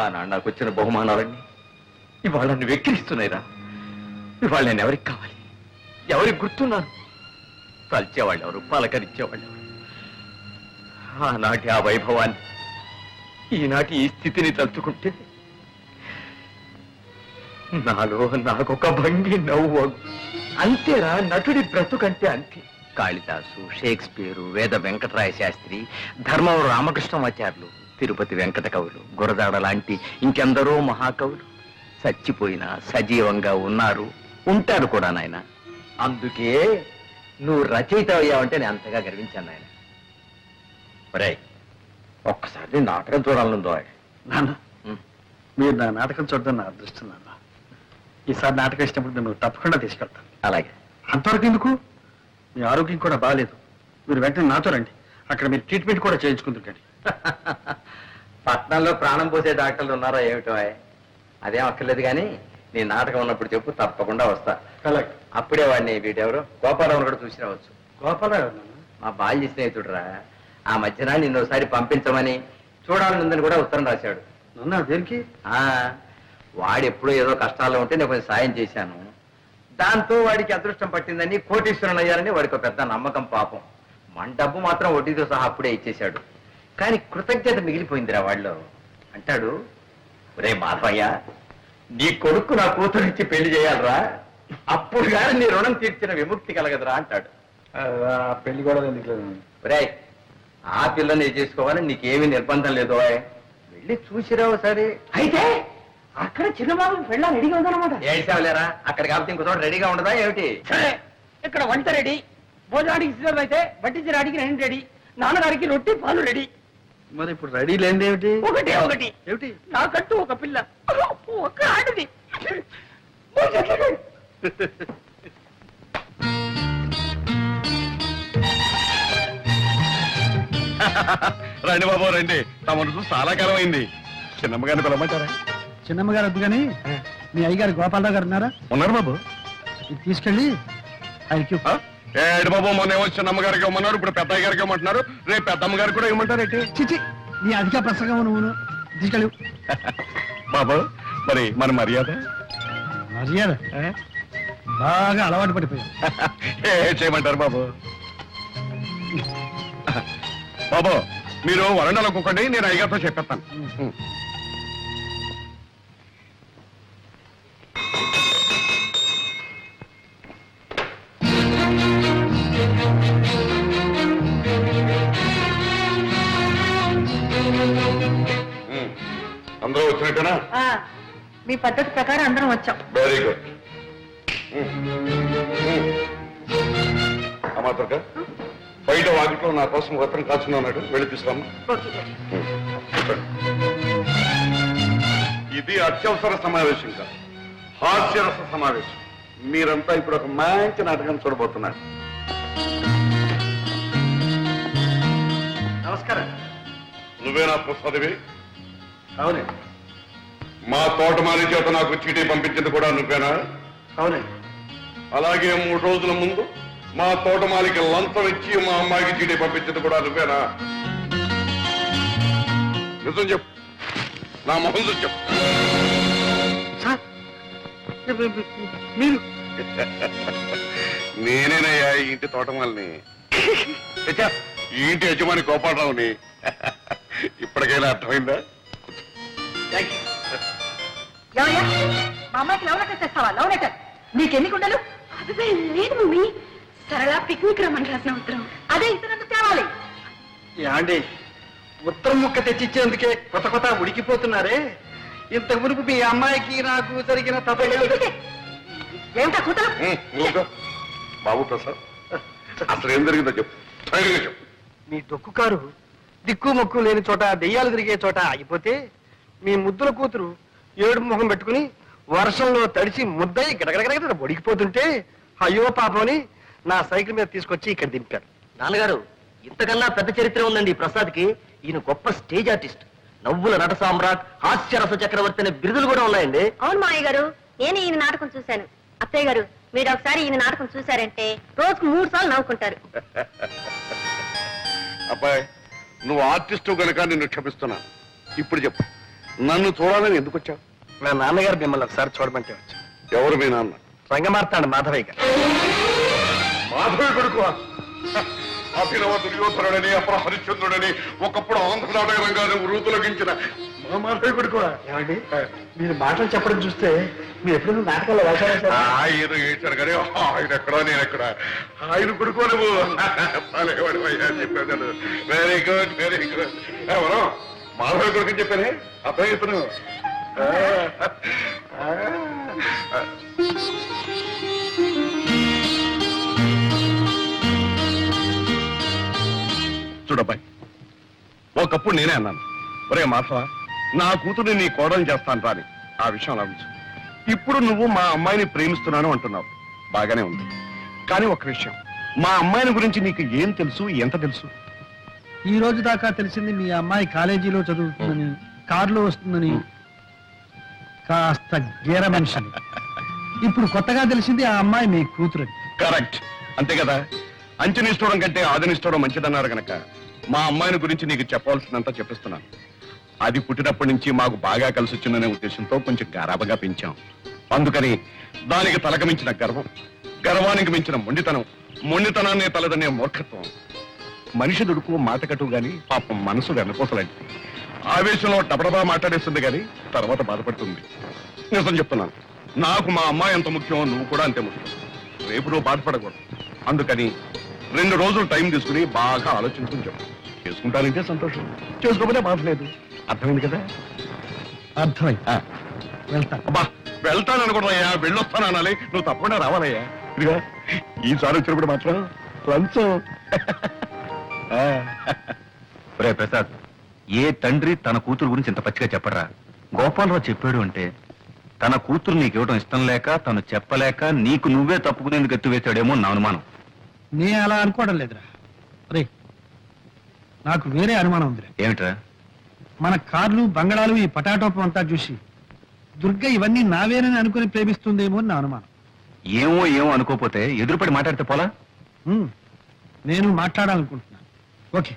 S6: ఆనాడు నాకు వచ్చిన బహుమానాలన్నీ ఇవాళ నన్ను వెక్కిరిస్తున్నాయిరా. ఇవాళ నేను ఎవరికి కావాలి, ఎవరికి గుర్తున్నాను? తలిచేవాళ్ళు ఎవరు, పలకరించేవాళ్ళు ఎవరు? ఆనాటి ఆ వైభవాన్ని ఈనాటి ఈ స్థితిని తలుచుకుంటే నాలో నాకొక భంగి నవ్వు. అంతేరా నటుడి బ్రతుకంటే అంతే. కాళిదాసు, షేక్స్పియరు, వేద వెంకటరాయ శాస్త్రి, ధర్మవరం రామకృష్ణమాచార్యులు, తిరుపతి వెంకట కవులు, గురదాడ లాంటి ఇంకెందరో మహాకవులు చచ్చిపోయినా సజీవంగా ఉన్నారు, ఉంటారు కూడా నాయన. అందుకే నువ్వు రచయిత అయ్యావంటే నేను అంతగా గర్వించాను నాయన. ఒరే, ఒక్కసారి నాటకం చూడాలనుందో.
S3: నాన్న, మీరు నా నాటకం చూడడం నా అదృష్టం నాన్న. ఈసారి నాటకం ఇచ్చినప్పుడు నేను తప్పకుండా తీసుకెళ్తాను.
S6: అలాగే.
S3: అంతవరకు ఎందుకు? మీ ఆరోగ్యం కూడా బాగాలేదు. మీరు వెంటనే నాతో రండి. అక్కడ మీరు ట్రీట్మెంట్ కూడా చేయించుకుందరు కానీ.
S6: పట్నంలో ప్రాణం పోసే డాక్టర్లు ఉన్నారా ఏమిటో? అదేం అక్కర్లేదు కానీ నీ నాటకం ఉన్నప్పుడు చెప్పు, తప్పకుండా వస్తా.
S3: అలాగే.
S6: అప్పుడే వాడిని వీటెవరు గోపాలరావు కూడా చూసి రావచ్చు.
S3: గోపాలరావు నాన్న?
S6: మా బాల్య స్నేహితుడురా. ఆ మధ్యన నిన్ను ఒకసారి పంపించమని చూడాలనుందని కూడా ఉత్తరం రాశాడు.
S3: నన్నా దేనికి?
S6: వాడు ఎప్పుడో ఏదో కష్టాల్లో ఉంటే నేను కొంచెం సాయం చేశాను. దాంతో వాడికి అదృష్టం పట్టిందని కోటీశ్వరుని అయ్యారని వాడికి ఒక పెద్ద నమ్మకం. పాపం మన డబ్బు మాత్రం వడ్డీతో సహా అప్పుడే ఇచ్చేశాడు. కానీ కృతజ్ఞత మిగిలిపోయిందిరా వాళ్ళు. అంటాడు, ఒరే మాధవయ్య, నీ కొడుకు నా కూతురిచ్చి పెళ్లి చేయాలరా, అప్పుడు కానీ నీ రుణం తీర్చిన విముక్తి కలగదురా అంటాడు.
S3: పెళ్లి కూడా ఎందుకు?
S6: ఒరే, ఆ పిల్లని చేసుకోవాలని నీకేమీ నిర్బంధం లేదు. వెళ్ళి చూసిరావు సరే.
S7: అయితే అక్కడ చిన్నబాబు పెళ్ళ రెడీగా ఉందన్నమాట.
S6: ఏడ్చావులేరా, అక్కడ కాబట్టి ఇంకో చోట రెడీగా ఉండదా ఏమిటి?
S7: సరే, ఇక్కడ వంట రెడీ, భోజనానికి సిద్ధం అయితే వడ్డించడానికి నేను రెడీ, నాన్నగారికి రొట్టి పాలు రెడీ.
S3: మరి ఇప్పుడు రెడీ లేనిది ఏమిటి?
S7: ఒకటే ఒకటి
S3: ఏమిటి?
S7: నాకంటూ ఒక పిల్ల, ఒక ఆడది.
S8: రండి బాబు రండి, తమను చూసి చాలా కాలం అయింది. చిన్నమ్మగారిని పిలవమంటారా?
S3: చిన్నమ్మ గారు వద్దు కానీ మీ అయ్యగారు గోపాలరావు గారు ఉన్నారా?
S8: ఉన్నారు బాబు.
S3: ఇది తీసుకెళ్ళి ఆయనకి
S8: ఏడు బాబు, మొన్న ఏమో చిన్నమ్మగారికి ఇవ్వమన్నారు, ఇప్పుడు పెద్దయ్య గారికి ఇవ్వమంటున్నారు, రేపు పెద్దమ్మ గారికి కూడా ఇవ్వమంటారేంటి?
S3: చిచి నీ అధిక ప్రసంగం నువ్వు తీసుకెళ్ళి.
S8: బాబు మరి మన మర్యాద
S3: మర్యాద బాగా అలవాటు పడిపోయావు.
S8: ఏ చేయమంటారు బాబు? బాబు మీరు వరండాలో కూకండి, నేను అయ్యగారితో చెప్పేస్తాను. అందరూ వచ్చినట్టేనా?
S7: మీ పద్ధతి ప్రకారం అందరం వచ్చాం.
S8: Very good. అమాత్రక బయట వాకిట్లో నా కోసం ఉత్తరం కాచున్నా ఉన్నాడు, వెళ్ళి తీసుకురామ్మా. ఇది అత్యవసర సమావేశం కాదు, హాస్యరస సమావేశం. మీరంతా ఇప్పుడు ఒక మంచి నాటకం చూడబోతున్నారు.
S3: నమస్కారం.
S8: నువ్వేనా ప్రసాదివి?
S3: అవునండి.
S8: మా తోటమాలి చేత నాకు చీటీ పంపించింది కూడా నువ్వేనా?
S3: అవునండి.
S8: అలాగే 3 రోజుల ముందు మా తోటమాలికి లంచం ఇచ్చి మా అమ్మాయికి చీటీ పంపించింది కూడా నువ్వేనా? నిజం చెప్పు, నా మొహం చూసి చెప్పు.
S3: మీరు
S8: నేనేనయ్యా ఈ ఇంటి తోటమాలిని, ఈ ఇంటి యజమాని గోపాలరావుని. ఇప్పటికైనా అర్థమైందా?
S7: ఏమయ్యా, మా అమ్మాయికి లవ్ లెటర్ తెస్తావా? లవ్ లెటర్ నీకెన్ని కుండలు?
S5: అదే లేదు మమ్మీ, సరళ పిక్నిక్ రమ్మని రాసిన ఉత్తరం.
S7: అదే ఇతరులకు తేవాలి.
S3: యాండి, ఉత్తరం ముక్క తెచ్చిచ్చేందుకే కొత్త కొత్త ఉడికిపోతున్నారే. ఇంత మునుపు మీ అమ్మాయికి నాకు జరిగిన
S7: ఏమిటా కూతురు?
S8: ఊరుకో. బాబు ప్రసాద్, అసలు ఏం జరిగిందో చెప్పు, ధైర్యంగా చెప్పు.
S3: మీ డొక్కు కారు దిక్కు మొక్కు లేని చోట దెయ్యాలు తిరిగే చోట ఆగిపోతే మీ ముద్దుల కూతురు ఏడు ముఖం పెట్టుకుని వర్షంలో తడిసి ముద్దయి గడగడగడ ఒడికిపోతుంటే అయ్యో పాపని నా సైకిల్ మీద తీసుకొచ్చి ఇక్కడ దింపారు.
S9: నాన్నగారు, ఇంతకన్నా పెద్ద చరిత్ర ఉందండి ఈ ప్రసాద్కి. ఈయన గొప్ప స్టేజ్ ఆర్టిస్ట్, నవ్వుల నట సామ్రాట్, హాస్యరస చక్రవర్తి అనే బిరుదులు కూడా ఉన్నాయండి.
S5: అవును మావయ్య గారు, నేను ఈయన నాటకం చూశాను. అత్తయ్య గారు, మీరు ఒకసారి ఈయన నాటకం చూశారంటే రోజుకు 3 సార్లు నవ్వుకుంటారు.
S8: అబ్బాయి, నువ్వు ఆర్టిస్టు గనక నిన్ను క్షమిస్తున్నా. ఇప్పుడు చెప్పు, నన్ను చూడాలని ఎందుకు వచ్చావు?
S3: మా నాన్నగారు మిమ్మల్ని ఒకసారి చూడమంటే వచ్చా.
S8: ఎవరు మీ నాన్న?
S3: రంగమార్తాడు మాధవయ్య గారు.
S8: మాధవి కొడుకు అభినవ దుర్యోధనుడని, అప్పుడు హరిశ్చంద్రుడని, ఒకప్పుడు ఆంధ్ర నాటక రంగాన్ని వృతులగించిన మా మాధవి కొడుకు.
S3: ఏమండి, మీరు మాటలు చెప్పడం చూస్తే మీరు ఎప్పుడు నాటకాల్లో వేశారా?
S8: ఆయన ఏడ్చాడు కానీ ఆయన ఎక్కడా నేను ఎక్కడ. ఆయన కొడుకు నువ్వు చెప్పాను. Very good, very good. ఎవరో మాధవి కొడుకు అని చెప్పానే, అబ్బాయి ఇతను. చూడబ్బాయి, ఒకప్పుడు నేనే అన్నాను, ఒరే మాధవ, నా కూతుర్ని నీ కోడలు చేస్తాను రాని. ఆ విషయం ఆలోచించు. ఇప్పుడు నువ్వు మా అమ్మాయిని ప్రేమిస్తున్నాను అంటున్నావు, బాగానే ఉంది. కానీ ఒక విషయం, మా అమ్మాయిని గురించి నీకు ఏం తెలుసు, ఎంత తెలుసు?
S3: ఈ రోజు దాకా తెలిసింది మీ అమ్మాయి కాలేజీలో చదువుతుందని, కారులో వస్తుందని, కాస్త గేర మనిషిని. ఇప్పుడు కొత్తగా తెలిసింది ఆ అమ్మాయి మీ కూతురు.
S8: కరెక్ట్, అంతే కదా. అంచనిస్తూడం కంటే ఆదనిస్తూడం మంచిదన్నారు గనక మా అమ్మాయిని గురించి నీకు చెప్పవలసినంత చెప్పిస్తున్నాను. అది పుట్టినప్పటి నుంచి మాకు బాగా కలిసి వచ్చిందనే ఉద్దేశంతో కొంచెం గారాబగా పెంచాం. అందుకని దానికి తలక మించిన గర్వం, గర్వానికి మించిన మొండితనాన్ని తలదనే మూర్ఖత్వం. మనిషి దుడుకు మాటకట్టు గాని పాపం మనసు వెనకోసలాంటిది. ఆవేశంలో డబడబా మాట్లాడేస్తుంది గాని తర్వాత బాధపడుతుంది. నిజం చెప్తున్నాను, నాకు మా అమ్మాయి ఎంత ముఖ్యం, నువ్వు కూడా అంతే ముఖ్యం. రేపు నువ్వు బాధపడకూడదు. అందుకని 2 రోజులు టైం తీసుకుని బాగా ఆలోచించుకుని చెప్పు. చేసుకుంటానంటే సంతోషం, చేసుకోకపోతే బాధ లేదు. అర్థమైంది కదా?
S3: అర్థమై వెళ్తా.
S8: అబ్బా, వెళ్తాననుకున్నాయ్యా, వెళ్ళొస్తాను అనాలి. నువ్వు తప్పకుండా రావాలయ్యా. ఇదిగా ఈసారి వచ్చినప్పుడు మాత్రం లంచం.
S6: రే ప్రసాద్, ఏ తండ్రి తన కూతురు గురించి ఇంత పచ్చిగా చెప్పరా? గోపాలరావు చెప్పాడు అంటే తన కూతురు నీకు ఇవ్వడం ఇష్టం లేక, తను చెప్పలేక నీకు నువ్వే తప్పుకునేందుకు ఎత్తువేశాడేమో నా అనుమానం.
S3: నే అలా అనుకోవడం లేదురా. రే, నాకు వేరే అనుమానం ఉందిరా.
S6: ఏమిట్రా?
S3: మన కార్లు, బంగళాలు, ఈ పటాటోపం అంతా చూసి దుర్గ ఇవన్నీ నావేనని అనుకుని ప్రేమిస్తుందేమో అని నా అనుమానం.
S6: ఏమో ఏమో అనుకోపోతే ఎదురుపడి మాట్లాడితే పోలా?
S3: నేను మాట్లాడాలనుకుంటున్నాను. ఓకే,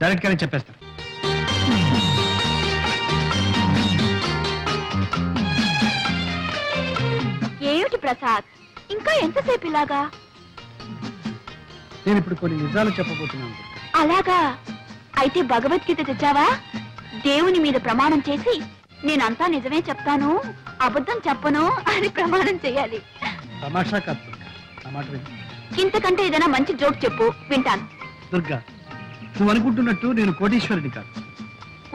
S3: డైరెక్ట్ గానే చెప్పేస్తాను.
S5: ఏమిటి ప్రసాద్, ఇంకా ఎంతసేపు ఇలాగా?
S3: నేను ఇప్పుడు కొన్ని నిజాలు చెప్పబోతున్నాను.
S5: అలాగా? అయితే భగవద్గీత తెచ్చావా? దేవుని మీద ప్రమాణం చేసి నేనంతా నిజమే చెప్తాను, అబద్ధం చెప్పను అని ప్రమాణం చేయాలి.
S3: తమాషా కాదు దుర్గా, నా మాట విను.
S5: ఇంతకంటే ఏదైనా మంచి జోక్ చెప్పు, వింటాను.
S3: దుర్గా, నువ్వు అనుకుంటున్నట్టు నేను కోటీశ్వరుని కాదు.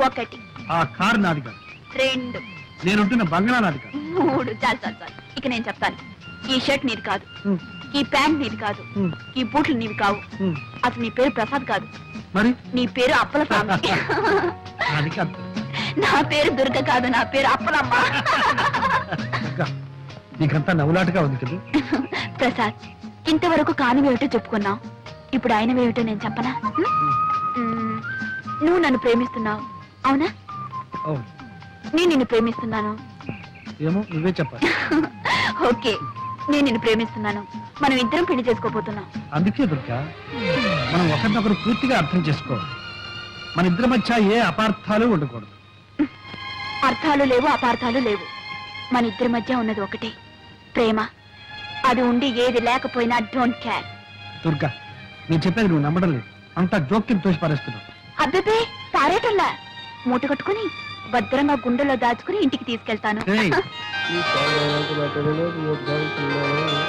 S5: 1
S3: ఆ కారు నాది కాదు.
S5: 2
S3: నేనుంటున్న బంగళా నాది కాదు.
S5: 3 చాలు చాలు చాలు. ఇక నేను చెప్తాను. ఈ షర్ట్ నీది కాదు,
S3: హ్మ్.
S5: ఈ ప్యాంట్ నీది కాదు,
S3: హ్మ్.
S5: ఈ బూట్లు నీవి కావు.
S3: హ్మ్.
S5: అసలు నీ పేరు ప్రసాద్ కాదు,
S3: మరి
S5: నీ పేరు అప్పల స్వామి.
S3: అది కాదు
S5: నా పేరు దుర్గ కాదు, నా పేరు అప్పలమ్మ.
S3: దుర్గా, నీకంతా నవ్వులాటగా ఉంది కదా.
S5: ప్రసాద్, ఇంతవరకు కానివేమిటో చెప్పుకున్నావు, ఇప్పుడు ఆయనవేమిటో నేను చెప్పనా? నువ్వు నన్ను ప్రేమిస్తున్నావు, అవునా?
S3: అవును.
S5: నేను నిన్ను ప్రేమిస్తున్నాను.
S3: ఏమో నువ్వే చెప్పాలి.
S5: ఓకే, నేను నిన్ను ప్రేమిస్తున్నాను. మనం ఇద్దరం పెళ్లి చేసుకోబోతున్నాం.
S3: అందుకే దుర్గా, మనం ఒకరినొకరు పూర్తిగా అర్థం చేసుకోవాలి. మన ఇద్దరి మధ్య ఏ అపార్థాలు ఉండకూడదు.
S5: అర్థాలు లేవు, అపార్థాలు లేవు. మన ఇద్దరి మధ్య ఉన్నది ఒకటే, ప్రేమ. అది ఉండి ఏది లేకపోయినా డోంట్ కేర్.
S3: దుర్గా, నేను చెప్పేది నువ్వు నమ్మడం లేదు. అంతా జోక్యం తోసి పారేస్తున్నావు.
S5: అబ్బే, పారేటల్లా మూట కట్టుకుని భద్రంగా గుండెలో దాచుకుని ఇంటికి తీసుకెళ్తాను.
S3: ఏయ్.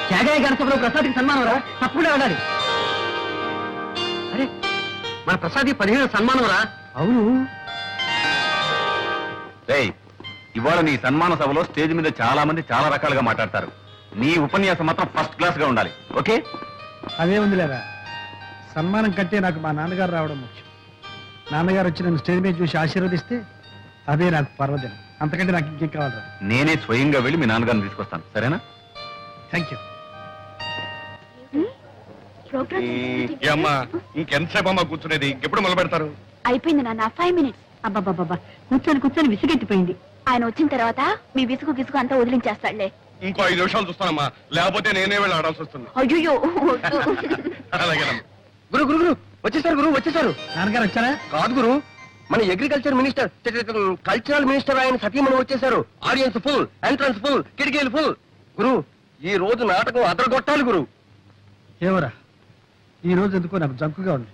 S7: త్యాగయ్య గణసభలో ప్రసాద్కి సన్మానం రా, తప్పకుండా వెళ్ళాలి. అరే, మన ప్రసాద్ 15 సన్మానం రా.
S3: అవును.
S6: రేయ్, ఇవాళ నీ సన్మాన సభలో స్టేజ్ మీద చాలా మంది చాలా రకాలుగా మాట్లాడతారు. నీ ఉపన్యాసం మాత్రం ఫస్ట్ క్లాస్ గా ఉండాలి. ఓకే?
S3: అదే ఉంది లేదా, సన్మానం కంటే నాకు మా నాన్నగారు రావడం ముఖ్యం. నాన్నగారు వచ్చి నన్ను స్టేజ్ మీద చూసి ఆశీర్వదిస్తే అదే నాకు పర్వదినం. అంతకంటే నాకు ఇంకేం కావాలి.
S6: నేనే స్వయంగా వెళ్ళి మీ నాన్నగారిని తీసుకొస్తాను, సరేనా?
S3: Thank you.
S8: అమ్మా, ఇంకెంతసేపు అమ్మా కూర్చునేది? ఎప్పుడు మొదలు పెడతారు?
S5: అయిపోయింది నాన్న, 5 minutes.
S7: అబ్బాబాబా, కూర్చొని కూర్చొని విసిగెత్తిపోయింది.
S5: ఆయన వచ్చిన తర్వాత మీ విసుగు గిసుగు అంతా వదిలించేస్తాడులే.
S8: ఇంకో 5 నిమిషాలు చూస్తానమ్మా, లేకపోతే నేనే వెళ్ళి ఆడాల్సి వస్తుంది.
S5: అయ్యో,
S8: అలాగేనమ్మా.
S9: గురు గురు గురు వచ్చేసారు, గురు వచ్చేసారు.
S3: నాన్నగారు వచ్చారా?
S9: కాదు గురు, మన అగ్రికల్చర్ మినిస్టర్, కల్చరల్ మినిస్టర్ ఆయన సతీమణి వచ్చేసారు. ఆడియన్స్ ఫుల్, ఎంట్రన్స్ ఫుల్, కిటికీలు ఫుల్. గురు, ఈ రోజు నాటకం అదరగొట్టాలి గురు.
S3: ఏవరా, ఈ రోజు ఎందుకో నాకు జంకుగా ఉంది.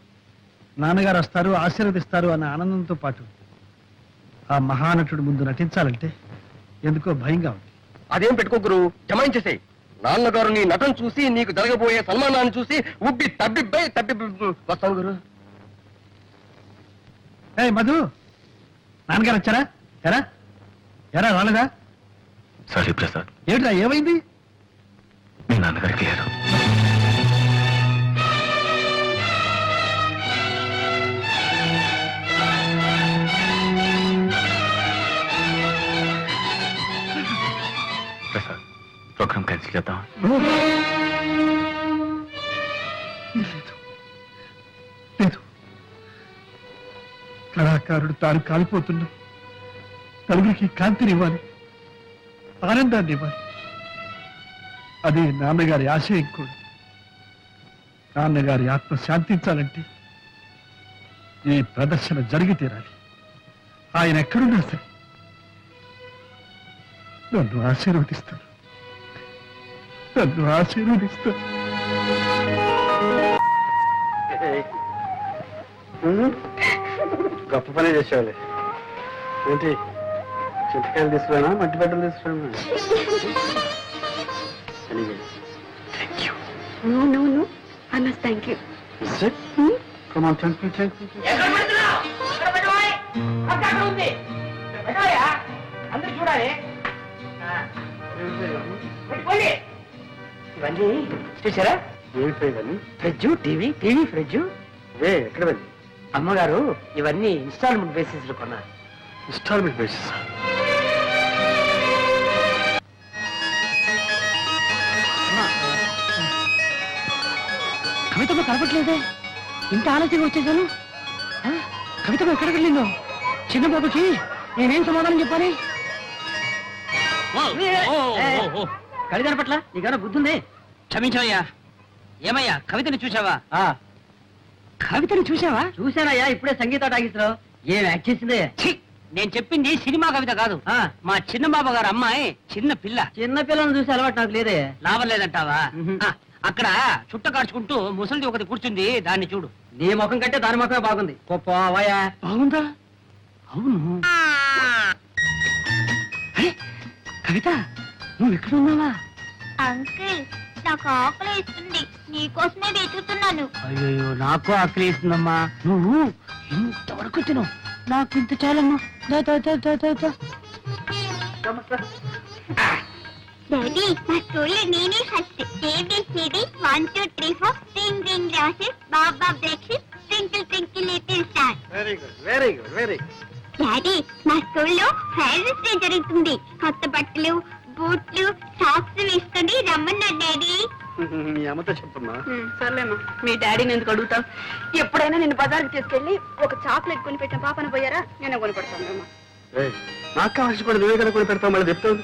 S3: నాన్నగారు వస్తారు, ఆశీర్వదిస్తారు అన్న ఆనందంతో పాటు ఆ మహానటుడు ముందు నటించాలంటే ఎందుకో భయంగా ఉంది.
S9: అదేం పెట్టుకో గురు, జమాయించేసే. నాన్నగారు నీ నటన చూసి, నీకు జరగబోయే సన్మానాన్ని చూసి ఉబ్బి తబ్బిబ్బై వస్తాను గురు.
S3: ఏ మధు, నాన్నగారు వచ్చారా? ఎరా ఎరా రాలేదా?
S6: సారీ ప్రసాద్,
S3: ఏమిట్రా, ఏమైంది?
S6: మీ నాన్నగారికి లేరు. ప్రసాద్, ప్రోగ్రామ్ క్యాన్సిల్ చేద్దాం.
S3: లేదు, కళాకారుడు తాను కాలిపోతున్నా నలుగురికి కాంతినివ్వాలి, ఆనందాన్ని ఇవ్వాలి. అదే నాన్నగారి ఆశయం కూడా. నాన్నగారి ఆత్మ శాంతించాలంటే ఈ ప్రదర్శన జరిగి తీరాలి. ఆయన ఎక్కడున్నా సరే నన్ను ఆశీర్వదిస్తాను. గొప్ప పనే చేసేవాళ్ళే. ఏంటి చింతకాయలు తీసుకురానా, మట్టి బట్టలు తీసుకురానా?
S5: No. I must thank you.
S3: Come on, thank you.
S7: ఇవన్నీ చూసారా?
S3: ఏమిటో ఇవన్నీ?
S7: Fridge, TV fridge.
S3: ఎక్కడ వెళ్ళి?
S7: అమ్మగారు ఇవన్నీ ఇన్స్టాల్మెంట్ బేసిస్ లో కొన్నారు.
S3: Instalment basis.
S7: కవితమ్మ కనపట్లేదే, ఇంత ఆలస్యంగా వచ్చేసాను. కవితమ్మ ఎక్కడికి వెళ్ళిందో? చిన్న బాబుకి నేనేం సమాధానం చెప్పాలి? కవి కనపట్ల నీకన్నా బుద్ధుంది? క్షమించవయ్యా. ఏమయ్యా, కవితని చూసావా? కవితని చూసావా? చూశానయ్యా, ఇప్పుడే సంగీత టాగిస్తున్నావు. ఏం యాక్ట్ చేసిందే? నేను చెప్పింది సినిమా కవిత కాదు, మా చిన్న బాబు గారు అమ్మాయి చిన్న పిల్ల. చిన్న పిల్లని చూసి అలవాటు నాకు లేదే. లాభం లేదంటావా? అక్కడ చుట్ట కాడ్చుకుంటూ ముసలిది ఒకటి కూర్చుంది, దాన్ని చూడు. నీ ముఖం కంటే దాని ముఖమే బాగుంది. పోవాయా? బాగుందా? అవును. కవిత, నువ్వు ఎక్కడ ఉన్నావా?
S5: అంకుల్, నాకు ఆకలి ఇస్తుంది, నీకోసమే వెతుకుతున్నాను.
S7: అయ్యో, నాకు ఆకలి ఇస్తుందమ్మా. నువ్వు ఇంతవరకు తిను, నాకు ఇంత చాలమ్మా.
S5: డాడీ, మా స్కూల్లో నేనే first. ABCD 1 2 3 4 ring ring roses, బాబా breakfast, twinkle twinkle little star.
S3: Very good.
S5: Daddy, మా స్కూల్లో ఫైనల్స్ డే జరుగుతుంది. కొత్త బట్టలు, బూట్లు, సాక్స్ వేసుకొని రమ్మన్నాడు డాడీ.
S3: మీ అమ్మతో చెప్పమ్మా.
S5: సర్లేమ్మా, మీ డాడీని ఎందుకు అడుగుతావు? ఎప్పుడైనా నేను బజార్కి తీసుకెళ్లి ఒక చాక్లెట్ కొని పెట్టిన పాపను పోయారా? నేను కొని పెడతాను.
S3: నాకు కావాల్సి కూడా నువ్వే కనుక్కొని పెడతావు, మళ్ళీ చెప్తావు.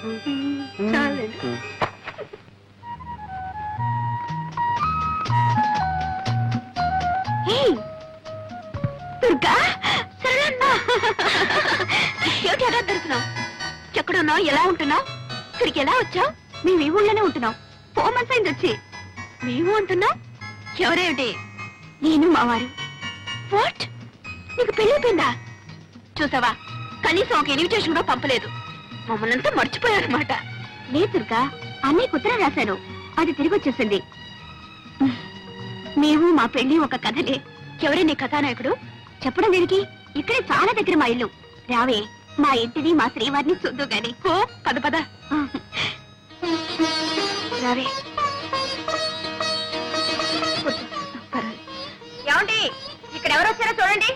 S5: దుర్గా, ఏమిటి ఎలా దొరుకుతున్నావు? ఎక్కడున్నావు? ఎలా ఉంటున్నావు? ఇక్కడికి ఎలా వచ్చావు? మేము ఈ ఊళ్ళోనే ఉంటున్నాం. 4 months అయింది వచ్చి. మేము అంటున్నావు? ఎవరేమిటి? నేను మావారు. వాట్? నీకు పెళ్ళైపోయిందా? చూసావా, కనీసం ఒక ఇన్విటేషన్ కూడా పంపలేదు. మమ్మల్ని అంతా మర్చిపోయారనమాట. లేదు దుర్గా, అన్నయ్యకు ఉత్తరం రాశాను, అది తిరిగి వచ్చేసింది. మేము మా పెళ్లి ఒక కథలే. ఎవరే నీ కథానాయకుడు? చెప్పడం దేనికి? ఇక్కడే చాలా దగ్గర మా ఇల్లు. రావే, మా ఇంటిని మా శ్రీవారిని చూద్దు గాని. ఓ పద. రావే. ఏమండి, ఇక్కడ ఎవరు వచ్చారో చూడండి.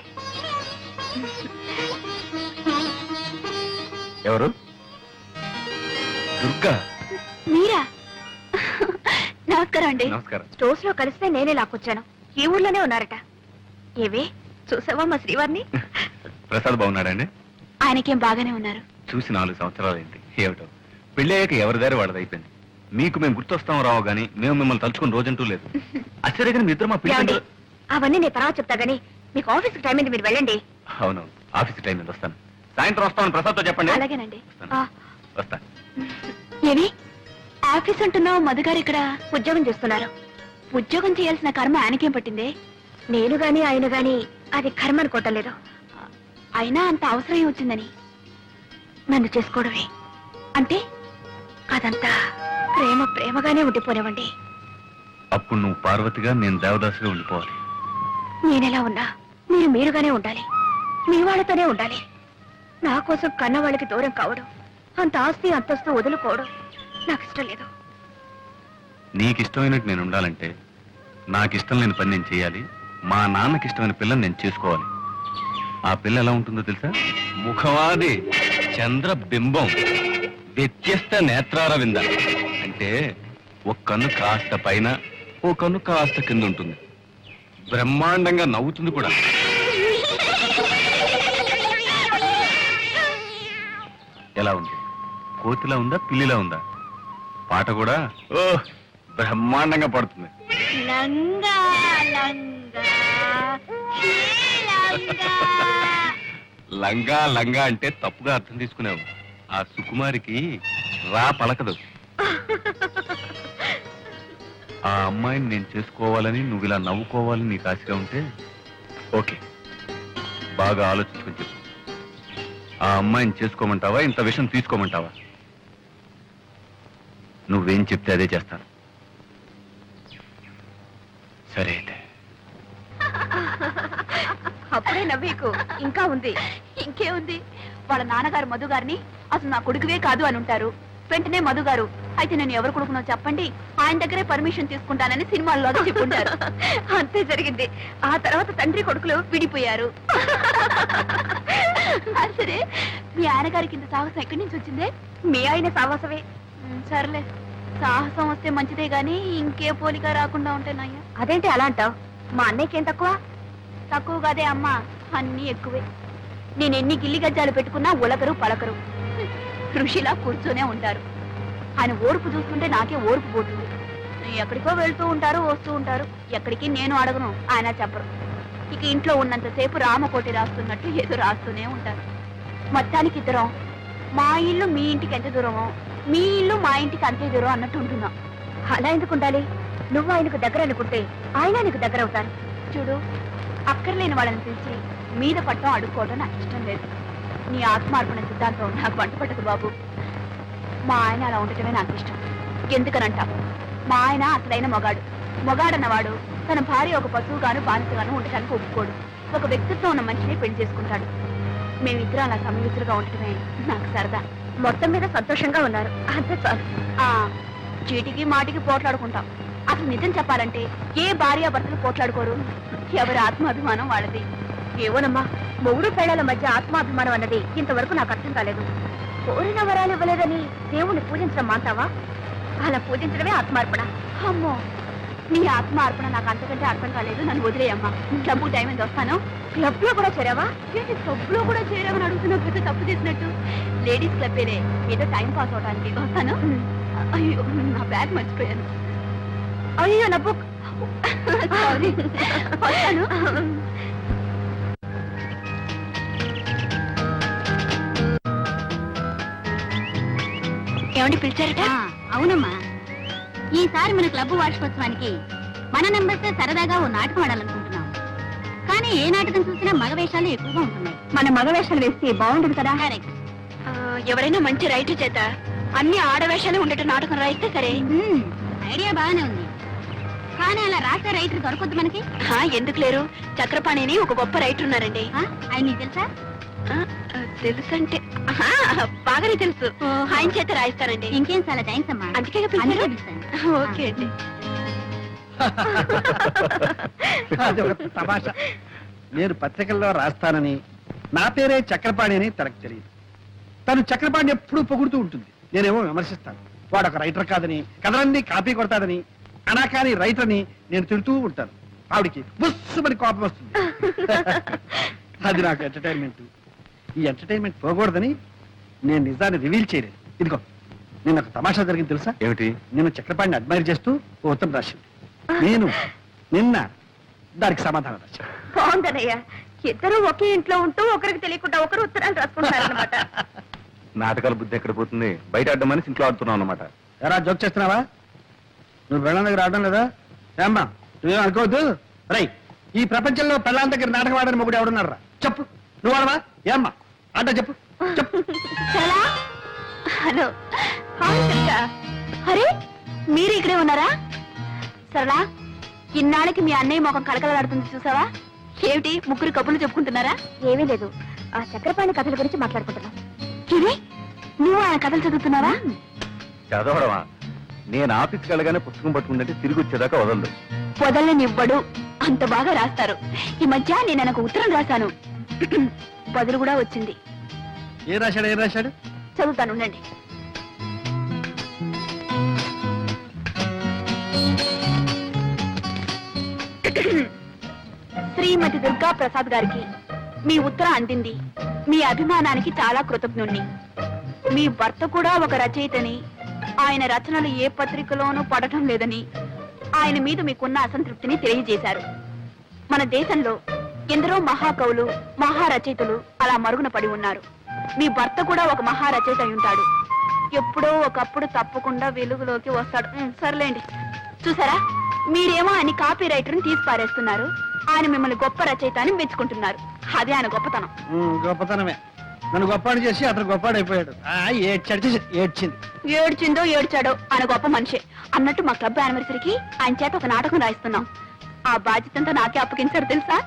S6: ఎవరు? దుర్గా.
S5: మీరా? నమస్కారం అండి.
S6: నమస్కారం.
S5: స్టోర్స్ లో కలిస్తే నేనే లాక్కొచ్చాను. ఈ ఊర్లోనే ఉన్నారట. ఏవే, చూసావా మా శ్రీవారిని?
S6: ప్రసాద్ బాగున్నాడండి?
S5: ఆయనకేం బాగానే ఉన్నారు.
S6: చూసి 4 సంవత్సరాలైంది. ఏమిటో పెళ్లి అయ్యాక ఎవరి దారి వాడదైపోయింది. మీకు మేము గుర్తొస్తాం రావు గానీ మేము మిమ్మల్ని తలుచుకుని రోజంటూ లేదు. ఆశ్చర్యగా మీ ఇద్దరు మా
S5: ఏమండి,
S6: పిల్లలు.
S5: అవన్నీ నేను తర్వాత చెప్తా గానీ మీకు ఆఫీస్ టైం అయింది, మీరు వెళ్ళండి.
S6: అవును, ఆఫీస్ టైం మీద వస్తాను. సాయంత్రం వస్తామని ప్రసాద్తో చెప్పండి.
S5: అలాగేనండి.
S6: వస్తాను. వస్తా.
S5: ఏమి ఆఫీస్ అంటున్నావు? మధుగారు ఇక్కడ ఉద్యోగం చేస్తున్నారు. ఉద్యోగం చేయాల్సిన కర్మ ఆయనకేం పట్టింది? నేను గాని ఆయన గాని అది కర్మ అనుకోవటం లేదు. అయినా అంత అవసరం వచ్చిందని నన్ను చేసుకోవడమే అంటే అదంతా ప్రేమగానే ఉండిపోనివ్వండి.
S6: అప్పుడు నువ్వు పార్వతిగా, నేను దేవదాసుగా ఉండిపోవాలి.
S5: నేనెలా ఉన్నా మీరు మీరుగానే ఉండాలి. మీ వాళ్ళతోనే ఉండాలి. నా కోసం కన్న వాళ్ళకి దూరం కావడం, అంత ఆస్తి అంతస్తు వదులుకోవడం నాకు ఇష్టం లేదు.
S6: నీకు ఇష్టమైనట్టు నేను ఉండాలంటే నాకు ఇష్టం లేని పని నేను చేయాలి. మా నాన్నకి ఇష్టమైన పిల్లని నేను చేసుకోవాలి. ఆ పిల్ల ఎలా ఉంటుందో తెలుసా? ముఖవాది చంద్రబింబం, వ్యత్యస్త నేత్రార వింద. అంటే ఒక కన్ను కాస్త పైన, ఓ కన్ను కాస్త కింద ఉంటుంది. బ్రహ్మాండంగా నవ్వుతుంది కూడా. ఎలా ఉంది? కోతిలా ఉందా, పిల్లిలా ఉందా? పాట కూడా ఓ బ్రహ్మాండంగా పడుతుంది.
S5: లంగా లంగా
S4: లంగా లంగా అంటే తప్పుగా అర్థం తీసుకున్నావు. ఆ సుకుమారికి రా పలకదు. ఆ అమ్మాయిని నేను చేసుకోవాలని నువ్వు ఇలా నవ్వుకోవాలని నీకు ఆశగా ఉంటే ఓకే, బాగా ఆలోచించుకొని చెప్పు. ఆ అమ్మాయిని చేసుకోమంటావా, ఇంత విషయం తీసుకోమంటావా? నువ్వేం చెప్తే అదే చేస్తాను. సరే అయితే.
S5: అప్పుడే నవ్వేకు ఇంకా ఉంది. ఇంకేముంది, వాళ్ళ నాన్నగారు మధు గారిని అసలు నా కొడుకువే కాదు అని ఉంటారు. వెంటనే మధు గారు, అయితే నేను ఎవరు కొడుకునో చెప్పండి, ఆయన దగ్గరే పర్మిషన్ తీసుకుంటానని సినిమాల్లో చెప్పుంటారు. అంతే జరిగింది. ఆ తర్వాత తండ్రి కొడుకులు విడిపోయారు. సరే, మీ ఆయన గారికి ఇంత సాహసం ఎక్కడి నుంచి వచ్చిందే? మీ ఆయన సాహసమే. సర్లే, సాహసం వస్తే మంచిదే గాని ఇంకే పోలిక రాకుండా ఉంటానయ్యా. అదేంటి అలా అంటావు? మా అన్నయ్యకేం తక్కువ? తక్కువ కాదే అమ్మా, అన్నీ ఎక్కువే. నేను ఎన్ని గిల్లి గజ్జాలు పెట్టుకున్నా ఉలకరు పలకరు, ఋషిలా కూర్చొనే ఉంటారు. ఆయన ఓర్పు చూస్తుంటే నాకే ఓర్పు పోతుంది. ఎక్కడికో వెళ్తూ ఉంటారు, వస్తూ ఉంటారు. ఎక్కడికి నేను అడగను, ఆయన చెప్పరు. ఇక ఇంట్లో ఉన్నంతసేపు రామకోటి రాస్తున్నట్టు ఏదో రాస్తూనే ఉంటారు. మొత్తానికి ఇద్దరం మా ఇల్లు మీ ఇంటికి ఎంత దూరమో, మీ ఇల్లు మా ఇంటికి అంతే దూరం అన్నట్టు ఉంటున్నాం. అలా ఎందుకు ఉండాలి? నువ్వు ఆయనకు దగ్గర అనుకుంటే ఆయన నీకు దగ్గర అవుతాను. చూడు, అక్కర్లేని వాళ్ళని పిలిచి మీద పట్టం అడుక్కోవడం నాకు ఇష్టం లేదు. నీ ఆత్మార్పణ సిద్ధాంతం నాకు వంట పట్టదు బాబు. మా ఆయన అలా ఉండటమే నాకు ఇష్టం. ఎందుకనంట, మా ఆయన అసలైన మొగాడన్నవాడు తన భార్య ఒక పశువుగాను బానిసగాను ఉండటానికి ఒప్పుకోడు. ఒక వ్యక్తిత్వం ఉన్న మనిషిని పెళ్లి చేసుకుంటాడు. మేమిద్దరం అలా సమయుతులుగా ఉండటమే నాకు సరదా. మొత్తం మీద సంతోషంగా ఉన్నారు, అంతే చాలు. చీటికి మాటికి పోట్లాడుకుంటాం. అసలు నిజం చెప్పాలంటే ఏ భార్యాభర్తలు పోట్లాడుకోరు. ఎవరి ఆత్మాభిమానం వాళ్ళది. ఏవోనమ్మా, మొగుడు పేళల మధ్య ఆత్మాభిమానం అన్నది ఇంతవరకు నాకు అర్థం కాలేదు. కోరిన వరాలు ఇవ్వలేదని దేవుణ్ణి పూజించడం మాంటావా? అలా పూజించడమే ఆత్మార్పణ. అమ్మో, నీ ఆత్మార్పణ నాకు అంతకంటే అర్థం కాలేదు. నన్ను వదిలేయమ్మా. క్లబ్ టైం ఎంత వస్తాను? క్లబ్ లో కూడా చేరావా? ఏంటి క్లబ్ లో కూడా చేరావని అడుగుతున్నావు? పెద్ద తప్పు చేసినట్టు. లేడీస్ క్లబ్బేనే, ఏదో టైం పాస్ అవడానికి వస్తాను. అయ్యో, నా బ్యాగ్ మర్చిపోయాను. అయ్యో, నా బుక్. సారీ, వస్తాను. ఏమండి పిలిచారట? అవునమ్మా, ఈసారి మన క్లబ్ వార్షికోత్సవానికి మన నంబర్స్ సరదాగా ఓ నాటకం ఆడాలనుకుంటున్నాం. కానీ ఏ నాటకం చూసినా మగ వేషాలు ఎక్కువగా ఉంటున్నాయి. మన మగ వేషాలు వేస్తే బాగుంటుంది కదా? ఎవరైనా మంచి రైటర్ చేత అన్ని ఆడవేషాలు ఉండేట నాటకం రాయిస్తే సరే. ఐడియా బాగానే ఉంది, కానీ అలా రాసే రైటర్ దొరకొద్దు మనకి. ఎందుకు లేరు? చక్రపాణిని ఒక గొప్ప రైటర్ ఉన్నారండి. ఆయన నీకు తెలుసా? తెలుసంటే బాగానే తెలుసు. ఆయన చేత రాయిస్తారండి. ఇంకేం, చాలా థ్యాంక్స్ అమ్మా. అందుకే ఓకే అండి.
S3: అది ఒక తమాషా. నేను పత్రికల్లో రాస్తానని నా పేరే చక్రపాణి అని తనకు తెలియదు. తను చక్రపాణి ఎప్పుడూ పొగుడుతూ ఉంటుంది, నేనేమో విమర్శిస్తాను. వాడు ఒక రైటర్ కాదని, కథలన్నీ కాపీ కొడతాడని, అనాకాని రైటర్ అని నేను తిడుతూ ఉంటాను. ఆవిడికి బుస్సుమని కోపం వస్తుంది. అది నాకు ఎంటర్టైన్మెంట్. ఈ ఎంటర్టైన్మెంట్ పోకూడదని నేను నిజాన్ని రివీల్ చేయలేదు. ఇదిగో, నేను ఒక తమాషా జరిగింది తెలుసా?
S4: ఏమిటి?
S3: నేను చక్రపాణిని అడ్మైర్ చేస్తూ ఓ ఉత్తరం రాసింది. నేను నిన్న దానికి సమాధానం రాశాను.
S5: బాగుందనయ్యా, ఇద్దరు ఒకే ఇంట్లో ఉంటూ ఒకరికి తెలియకుండా ఒకరు ఉత్తరాలు రాసుకుంటారన్నమాట.
S4: నాటకాల బుద్ధి ఎక్కడ పోతుంది? బయట అడ్డమని ఇంట్లో ఆడుతున్నావు అన్నమాట.
S3: ఎరా, జోక్ చేస్తున్నావా? నువ్వు పెళ్ళాం దగ్గర ఆడడం లేదా? ఏమ్మా, నువ్వేం అనుకోవద్దు. రై, ఈ ప్రపంచంలో పెళ్ళాం దగ్గర నాటకం ఆడని మొగుడు ఎవడున్నాడు రా? చెప్పు. నువ్వు ఆడవా? ఏమ్మా ఆడ చెప్పు, చెప్పు.
S5: హలో, అరే మీరు ఇక్కడే ఉన్నారా? సరళా, ఇన్నాళ్ళకి మీ అన్నయ్య మొఖం కలకలాడుతుంది చూసావా? ఏమిటి, ముగ్గురు కబుర్లు చెప్పుకుంటున్నారా? ఏమీ లేదు, ఆ చక్రపాణి కథల గురించి మాట్లాడుకుంటున్నాం. ఇది నువ్వు ఆయన కథలు చదువుతున్నావా?
S4: చదవడమా? నేను ఆఫీస్కి వెళ్ళగానే పుస్తకం పట్టుకుంటే తిరిగి వచ్చేదాకా వదలదు.
S5: వదలనివ్వడు, అంత బాగా రాస్తారు. ఈ మధ్య నేను ఆయనకు ఉత్తరం రాశాను, బదులు కూడా వచ్చింది.
S3: ఏం రాశాడు?
S5: చదువుతాను, ఉండండి. శ్రీమతి దుర్గా ప్రసాద్ గారికి మీ ఉత్తరం అందింది. మీ అభిమానానికి చాలా కృతజ్ఞుణ్ణి. మీ భర్త కూడా ఒక రచయితని, ఆయన రచనలు ఏ పత్రికలోనూ పడటం లేదని, ఆయన మీద మీకున్న అసంతృప్తిని తెలియజేశారు. మన దేశంలో ఎందరో మహాకవులు మహారచయితలు అలా మరుగున పడి ఉన్నారు. మీ భర్త కూడా ఒక మహారచయిత అయి ఉంటాడు. ఎప్పుడో ఒకప్పుడు తప్పకుండా వెలుగులోకి వస్తాడు. సర్లేండి. చూసారా, మీరేమో ఆయన కాపీ రైటర్ని తీసి పారేస్తున్నారు. ఆయన మిమ్మల్ని గొప్ప రచయిత అని మెచ్చుకుంటున్నారు. అదే ఆయన గొప్పతనం.
S3: గొప్పతనమే. నన్ను గొప్పాడు చేసి అతను గొప్పాడైపోయాడు. ఏడ్చింది.
S5: ఏడ్చిందో ఏడ్చాడో ఆయన గొప్ప మనిషి. అన్నట్టు మా క్లబ్ యానివర్సరీకి ఆయన చేత ఒక నాటకం రాయిస్తున్నాం. ఆ బాధ్యతంతా నాకే అప్పగించారు తెలుసా?